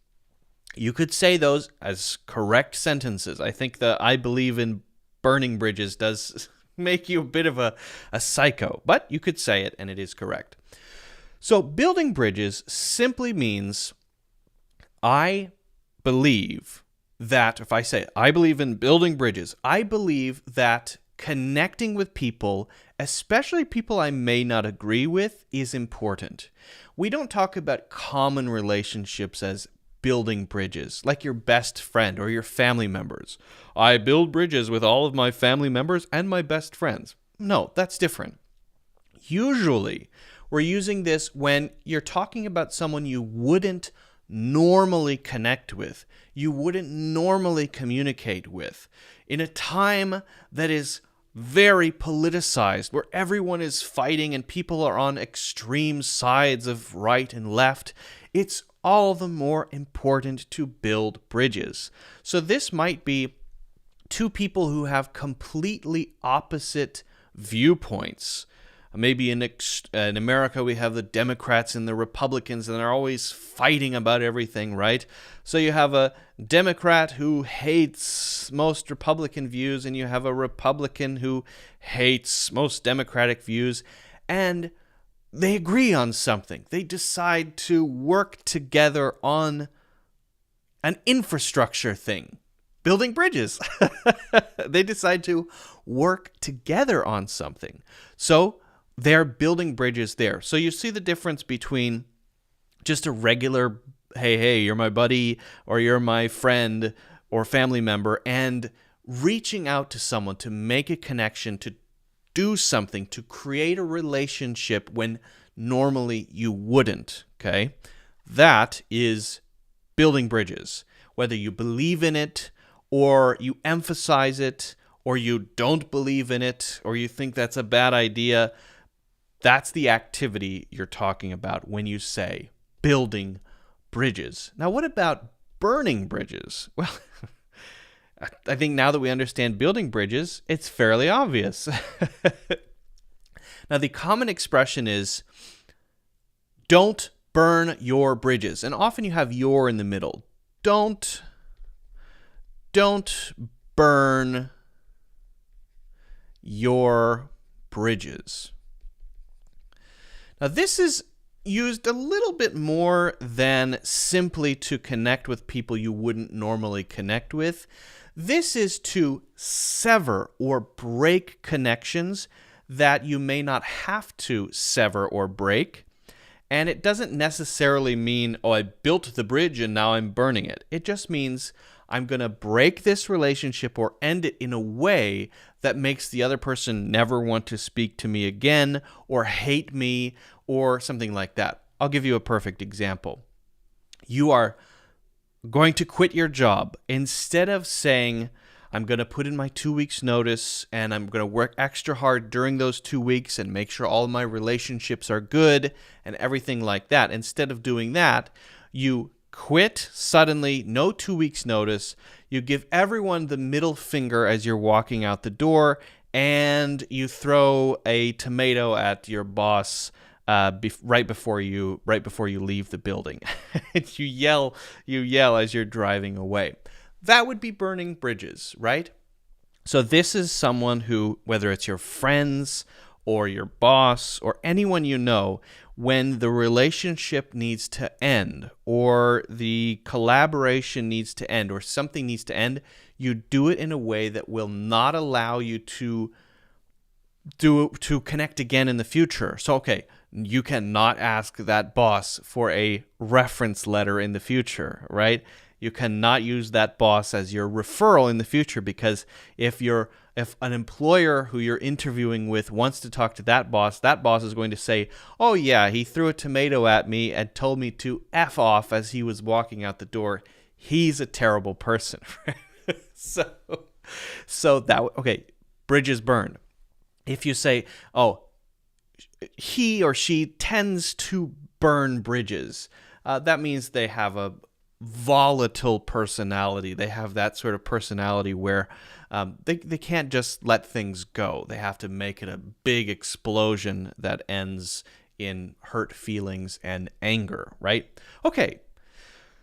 You could say those as correct sentences. I think the I believe in burning bridges does make you a bit of a psycho, but you could say it and it is correct. So building bridges simply means I believe that, if I say I believe in building bridges, I believe that connecting with people, especially people I may not agree with, is important. We don't talk about common relationships as building bridges, like your best friend or your family members. I build bridges with all of my family members and my best friends. No, that's different. Usually, we're using this when you're talking about someone you wouldn't normally connect with, you wouldn't normally communicate with. In a time that is very politicized, where everyone is fighting and people are on extreme sides of right and left, it's all the more important to build bridges. So this might be two people who have completely opposite viewpoints. Maybe in America we have the Democrats and the Republicans, and they're always fighting about everything, right? So you have a Democrat who hates most Republican views, and you have a Republican who hates most Democratic views, and they agree on something. They decide to work together on an infrastructure thing, building bridges. They decide to work together on something. So they're building bridges there. So you see the difference between just a regular, hey, you're my buddy, or you're my friend or family member, and reaching out to someone to make a connection, to do something, to create a relationship when normally you wouldn't, okay? That is building bridges. Whether you believe in it, or you emphasize it, or you don't believe in it, or you think that's a bad idea, that's the activity you're talking about when you say building bridges. Now, what about burning bridges? Well, I think now that we understand building bridges, it's fairly obvious. Now, the common expression is, don't burn your bridges. And often you have your in the middle. Don't burn your bridges. Now, this is used a little bit more than simply to connect with people you wouldn't normally connect with. This is to sever or break connections that you may not have to sever or break. And it doesn't necessarily mean, oh, I built the bridge and now I'm burning it. It just means I'm going to break this relationship or end it in a way that makes the other person never want to speak to me again or hate me or something like that. I'll give you a perfect example. You are going to quit your job. Instead of saying, I'm going to put in my 2 weeks notice and I'm going to work extra hard during those 2 weeks and make sure all of my relationships are good and everything like that. Instead of doing that, you quit suddenly, no 2 weeks notice. You give everyone the middle finger as you're walking out the door, and you throw a tomato at your boss right before you leave the building. you yell as you're driving away. That would be burning bridges, right? So this is someone who, whether it's your friends or your boss or anyone you know, when the relationship needs to end or the collaboration needs to end or something needs to end, you do it in a way that will not allow you to connect again in the future. So, okay, you cannot ask that boss for a reference letter in the future, right? You cannot use that boss as your referral in the future, because if an employer who you're interviewing with wants to talk to that boss is going to say, "Oh yeah, he threw a tomato at me and told me to F off as he was walking out the door. He's a terrible person." so that okay, bridges burn. If you say, "Oh, he or she tends to burn bridges," that means they have a volatile personality. They have that sort of personality where they can't just let things go. They have to make it a big explosion that ends in hurt feelings and anger, right? Okay,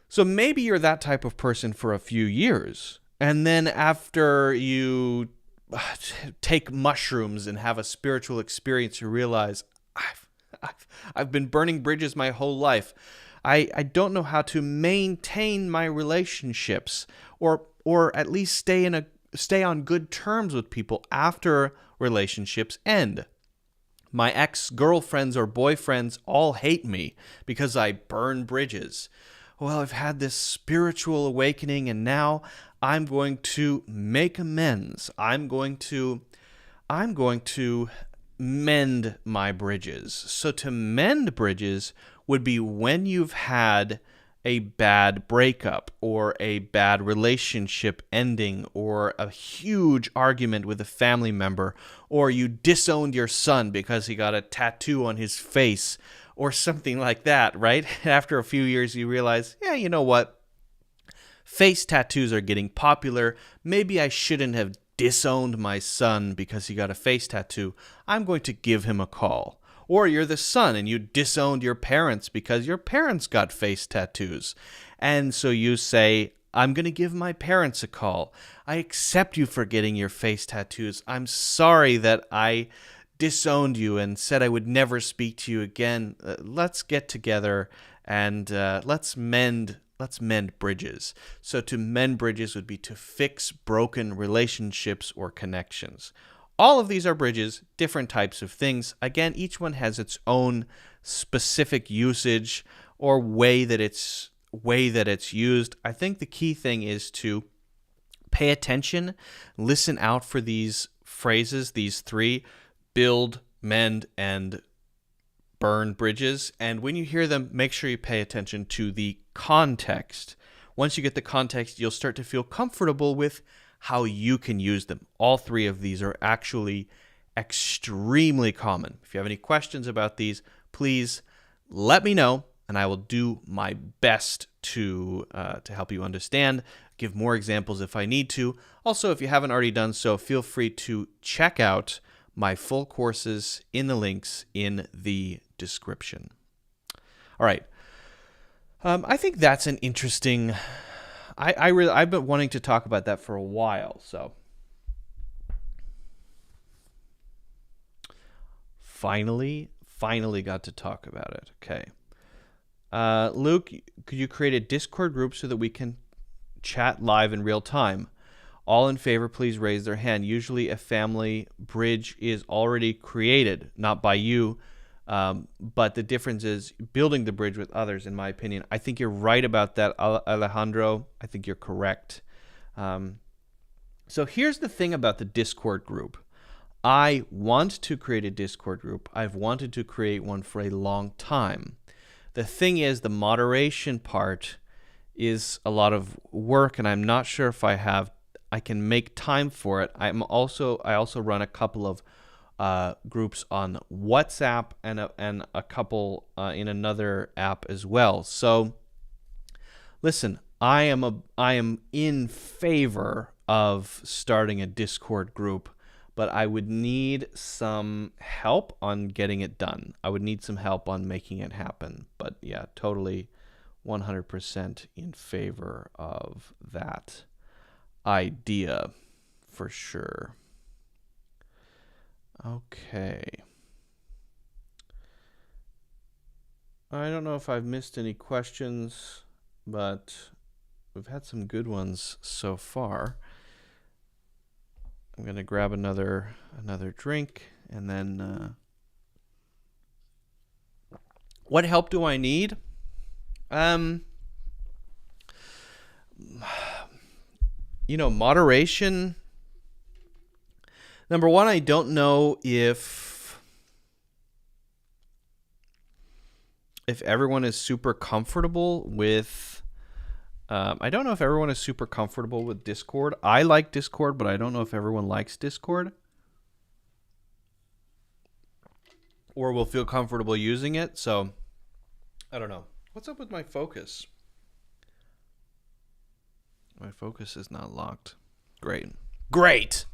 so maybe you're that type of person for a few years. And then after you take mushrooms and have a spiritual experience, you realize, I've been burning bridges my whole life. I don't know how to maintain my relationships, or at least stay on good terms with people after relationships end. My ex-girlfriends or boyfriends all hate me because I burn bridges. Well, I've had this spiritual awakening, and now I'm going to make amends. I'm going to mend my bridges. So to mend bridges would be when you've had a bad breakup or a bad relationship ending or a huge argument with a family member, or you disowned your son because he got a tattoo on his face or something like that, right? After a few years you realize, yeah, you know what? Face tattoos are getting popular. Maybe I shouldn't have disowned my son because he got a face tattoo. I'm going to give him a call. Or you're the son and you disowned your parents because your parents got face tattoos. And so you say, I'm going to give my parents a call. I accept you for getting your face tattoos. I'm sorry that I disowned you and said I would never speak to you again. Let's get together and let's mend bridges. So to mend bridges would be to fix broken relationships or connections. All of these are bridges, different types of things. Again, each one has its own specific usage or way that it's used. I think the key thing is to pay attention, listen out for these phrases, these three: build, mend, and burn bridges. And when you hear them, make sure you pay attention to the context. Once you get the context, you'll start to feel comfortable with how you can use them. All three of these are actually extremely common. If you have any questions about these, please let me know, and I will do my best to help you understand, give more examples if I need to. Also, if you haven't already done so, feel free to check out my full courses in the links in the description. All right. I think that's an interesting... I've been wanting to talk about that for a while, so... Finally got to talk about it. Okay. Luke, could you create a Discord group so that we can chat live in real time? All in favor, please raise their hand. Usually a family bridge is already created, not by you, but the difference is building the bridge with others, in my opinion. I think you're right about that, Alejandro. I think you're correct. So here's the thing about the Discord group. I want to create a Discord group. I've wanted to create one for a long time. The thing is, the moderation part is a lot of work, and I'm not sure if I can make time for it. I also run a couple of groups on WhatsApp and a couple in another app as well. So listen, I am in favor of starting a Discord group, but I would need some help on getting it done. I would need some help on making it happen. But yeah, totally 100% in favor of that idea for sure. Okay. I don't know if I've missed any questions, but we've had some good ones so far. I'm going to grab another drink, and then what help do I need? Moderation. Number one, I don't know if everyone is super comfortable with. I don't know if everyone is super comfortable with Discord. I like Discord, but I don't know if everyone likes Discord or will feel comfortable using it. So I don't know. What's up with my focus? My focus is not locked. Great. Great.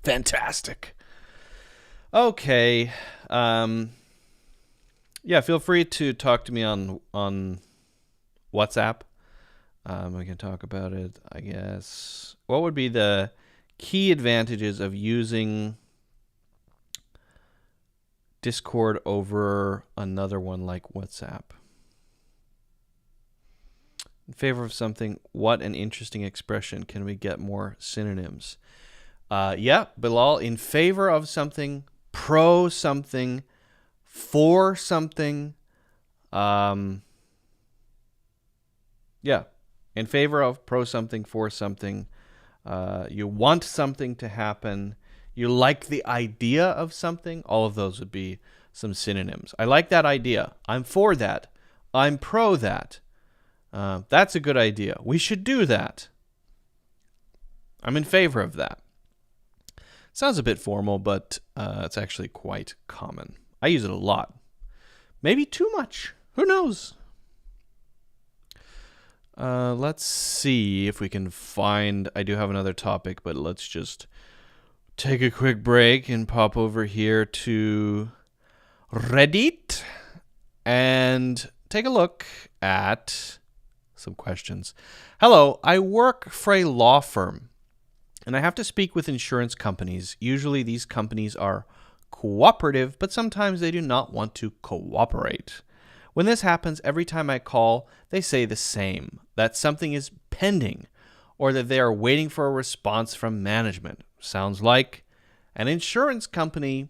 Fantastic. Okay. Yeah, feel free to talk to me on WhatsApp. We can talk about it, I guess. What would be the key advantages of using Discord over another one like WhatsApp? In favor of something, what an interesting expression. Can we get more synonyms? Yeah, Bilal, in favor of something, pro something, for something. Yeah, in favor of, pro something, for something. You want something to happen. You like the idea of something. All of those would be some synonyms. I like that idea. I'm for that. I'm pro that. That's a good idea. We should do that. I'm in favor of that. Sounds a bit formal, but it's actually quite common. I use it a lot. Maybe too much. Who knows? Let's see if we can find. I do have another topic, but let's just take a quick break and pop over here to Reddit and take a look at some questions. Hello, I work for a law firm, and I have to speak with insurance companies. Usually these companies are cooperative, but sometimes they do not want to cooperate. When this happens, every time I call, they say the same, that something is pending or that they are waiting for a response from management. Sounds like an insurance company.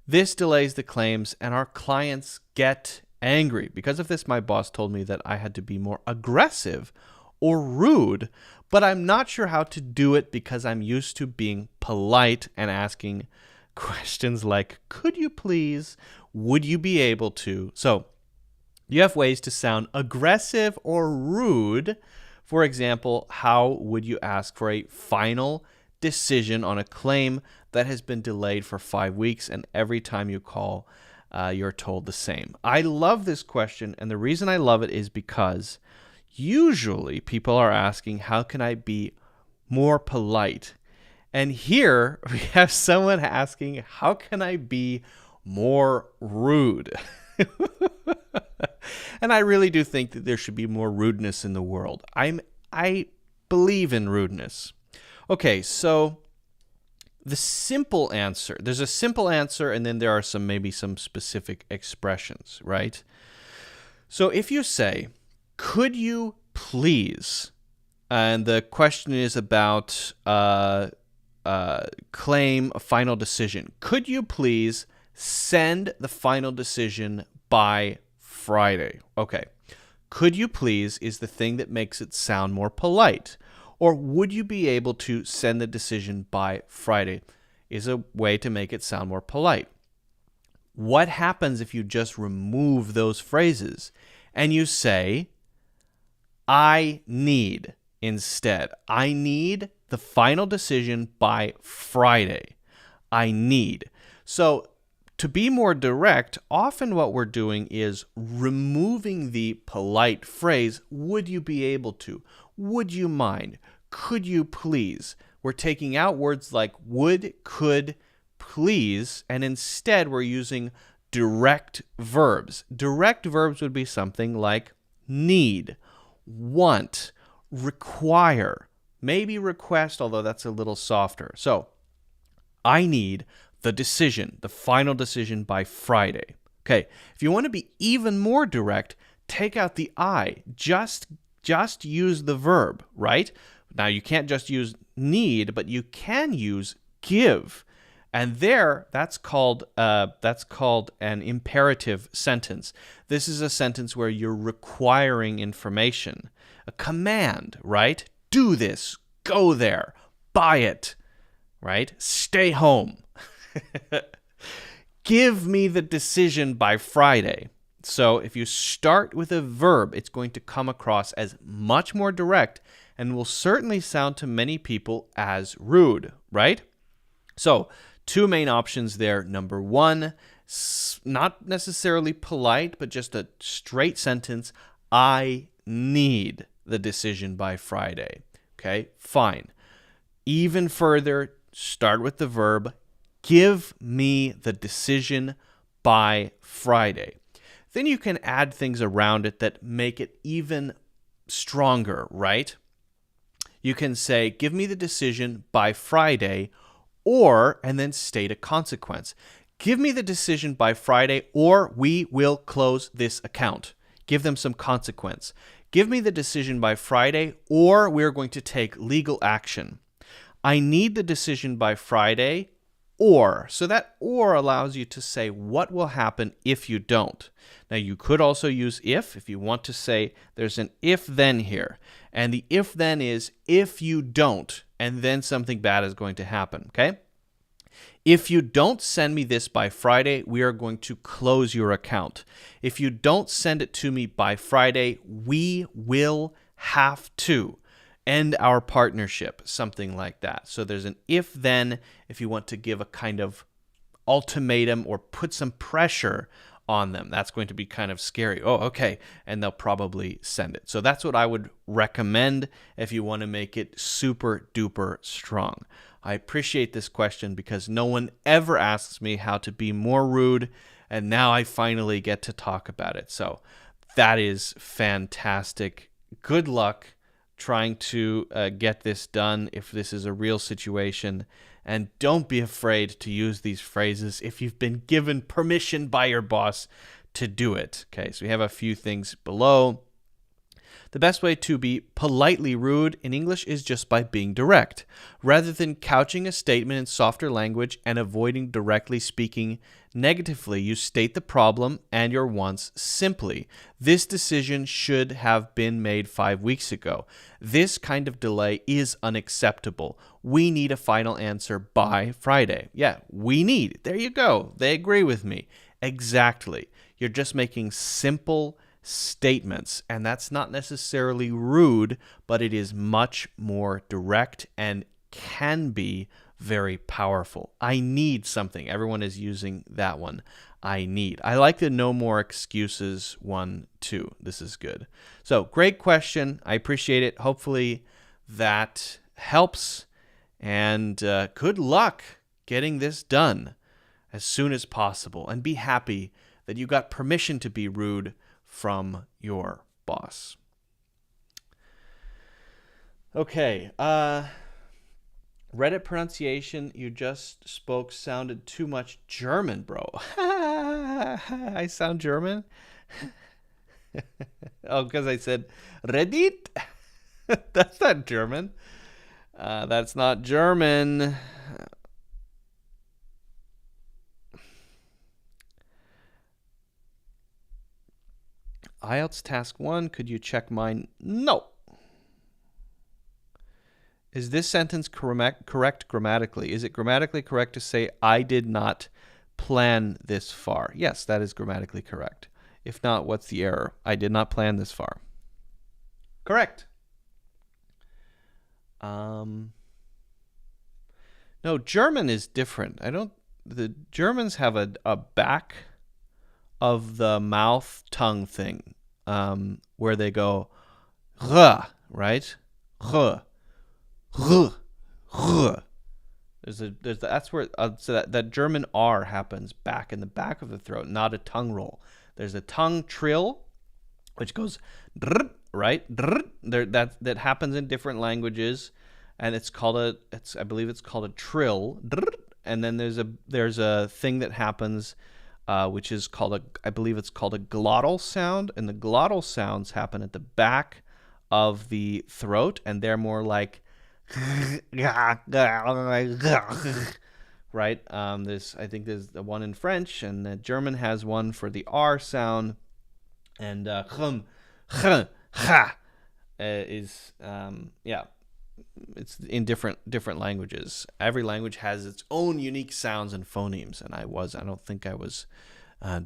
This delays the claims and our clients get angry. Because of this, my boss told me that I had to be more aggressive or rude, but I'm not sure how to do it because I'm used to being polite and asking questions like, could you please, would you be able to? So you have ways to sound aggressive or rude. For example, how would you ask for a final decision on a claim that has been delayed for 5 weeks and every time you call, you're told the same? I love this question, and the reason I love it is because usually people are asking, how can I be more polite? And here we have someone asking, how can I be more rude? And I really do think that there should be more rudeness in the world. I believe in rudeness. Okay, so the simple answer, there's a simple answer, and then there are maybe some specific expressions, right? So if you say, could you please, and the question is about claim a final decision. Could you please send the final decision by Friday? Okay. Could you please is the thing that makes it sound more polite. Or would you be able to send the decision by Friday is a way to make it sound more polite. What happens if you just remove those phrases and you say, I need instead? I need the final decision by Friday. I need. So to be more direct, often what we're doing is removing the polite phrase, would you be able to? Would you mind? Could you please? We're taking out words like would, could, please, and instead we're using direct verbs. Direct verbs would be something like need, want, require, maybe request, although that's a little softer. So, I need the decision, the final decision by Friday. Okay, if you want to be even more direct, take out the I. Just use the verb, right? Now, you can't just use need, but you can use give. And there, that's called an imperative sentence. This is a sentence where you're requiring information. A command, right? Do this, go there, buy it, right? Stay home. Give me the decision by Friday. So if you start with a verb, it's going to come across as much more direct and will certainly sound to many people as rude, right? So, two main options there. Number one, not necessarily polite, but just a straight sentence. I need the decision by Friday. Okay, fine. Even further, start with the verb. Give me the decision by Friday. Then you can add things around it that make it even stronger, right? You can say, give me the decision by Friday, or, and then state a consequence. Give me the decision by Friday, or we will close this account. Give them some consequence. Give me the decision by Friday, or we're going to take legal action. I need the decision by Friday, or. So that or allows you to say what will happen if you don't. Now, you could also use if you want to say there's an if then here. And the if then is if you don't, and then something bad is going to happen, okay? If you don't send me this by Friday, we are going to close your account. If you don't send it to me by Friday, we will have to end our partnership, something like that. So there's an if then if you want to give a kind of ultimatum or put some pressure on them. That's going to be kind of scary. Oh, okay. And they'll probably send it. So that's what I would recommend if you want to make it super duper strong. I appreciate this question because no one ever asks me how to be more rude, and now I finally get to talk about it. So that is fantastic. Good luck trying to get this done if this is a real situation. And don't be afraid to use these phrases if you've been given permission by your boss to do it. Okay, so we have a few things below. The best way to be politely rude in English is just by being direct. Rather than couching a statement in softer language and avoiding directly speaking negatively, you state the problem and your wants simply. This decision should have been made 5 weeks ago. This kind of delay is unacceptable. We need a final answer by Friday. Yeah, we need. There you go. They agree with me. Exactly. You're just making simple statements, and that's not necessarily rude, but it is much more direct and can be very powerful. I need something. Everyone is using that one. I need. I like the no more excuses one too. This is good. So great question. I appreciate it. Hopefully that helps, and good luck getting this done as soon as possible, and be happy that you got permission to be rude from your boss. Okay, Reddit pronunciation you just spoke sounded too much German, bro. I sound German? Oh, because I said Reddit? That's not German. That's not German. IELTS task 1, could you check mine? No. Is this sentence correct grammatically? Is it grammatically correct to say, I did not plan this far? Yes, that is grammatically correct. If not, what's the error? I did not plan this far. Correct. No, German is different. The Germans have a back of the mouth tongue thing, where they go, right? That's where so that German R happens back in the back of the throat, not a tongue roll. There's a tongue trill, which goes right there. That happens in different languages, and I believe it's called a trill. And then there's a thing that happens, which is I believe it's called a glottal sound, and the glottal sounds happen at the back of the throat, and they're more like right. I think there's the one in French, and the German has one for the R sound, and is yeah. it's in different languages. Every language has its own unique sounds and phonemes, and I don't think I was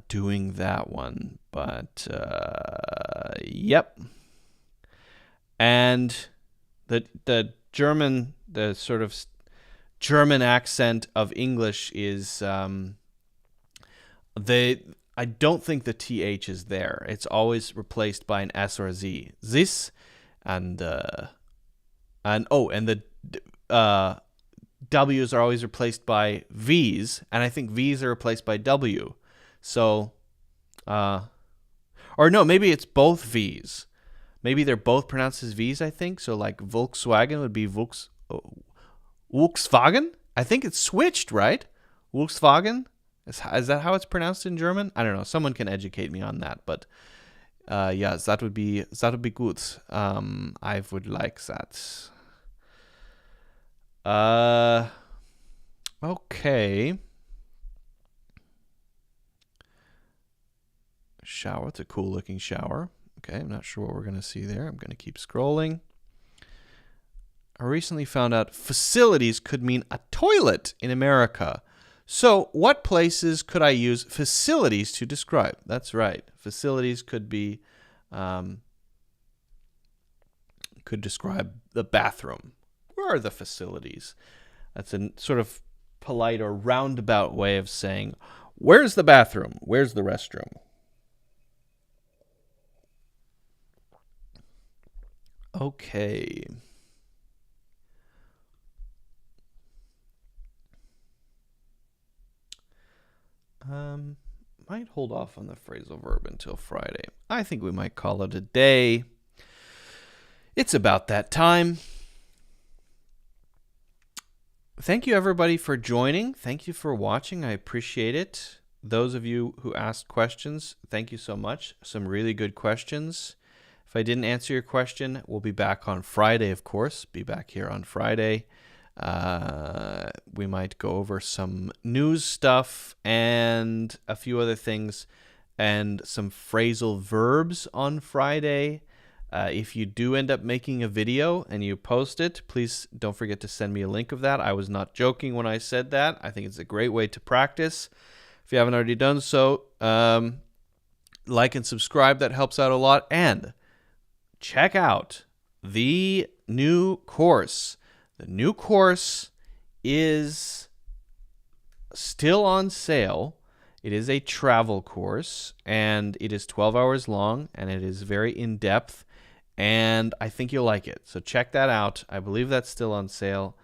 doing that one, but yep. And the German, the sort of German accent of English is they. I don't think the th is there. It's always replaced by an s or a z. This and and the uh, w's are always replaced by v's, and I think v's are replaced by w. So, or no, maybe it's both v's. Maybe they're both pronounced as v's. I think so. Like Volkswagen would be Volkswagen. I think it's switched, right? Volkswagen. Is that how it's pronounced in German? I don't know. Someone can educate me on that. But yes, that would be good. I would like that. Uh, okay. Shower. It's a cool looking shower. Okay, I'm not sure what we're gonna see there. I'm gonna keep scrolling. I recently found out facilities could mean a toilet in America. So, what places could I use facilities to describe? That's right. Facilities um, could describe the bathroom. Where are the facilities? That's a sort of polite or roundabout way of saying, where's the bathroom? Where's the restroom? Okay. Um, might hold off on the phrasal verb until Friday. I think we might call it a day. It's about that time. Thank you, everybody, for joining. Thank you for watching. I appreciate it. Those of you who asked questions, thank you so much. Some really good questions. If I didn't answer your question, we'll be back on Friday, of course. Be back here on Friday. We might go over some news stuff and a few other things and some phrasal verbs on Friday. If you do end up making a video and you post it, please don't forget to send me a link of that. I was not joking when I said that. I think it's a great way to practice. If you haven't already done so, like and subscribe. That helps out a lot. And check out the new course. The new course is still on sale. It is a travel course, and it is 12 hours long, and it is very in-depth, and I think you'll like it. So check that out. I believe that's still on sale.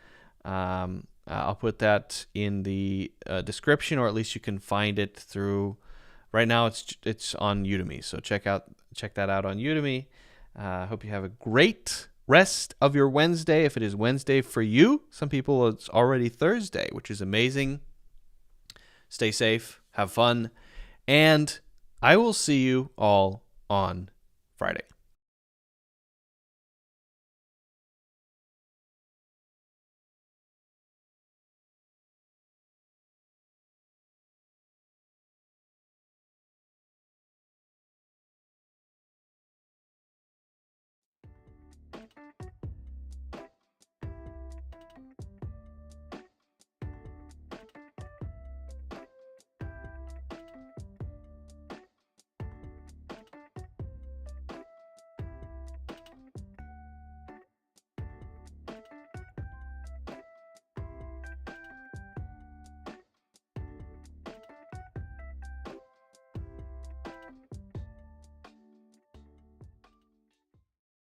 I'll put that in the description, or at least you can find it through. Right now, it's on Udemy, so check that out on Udemy. Hope you have a great rest of your Wednesday. If it is Wednesday for you, some people it's already Thursday, which is amazing. Stay safe, have fun, and I will see you all on Friday.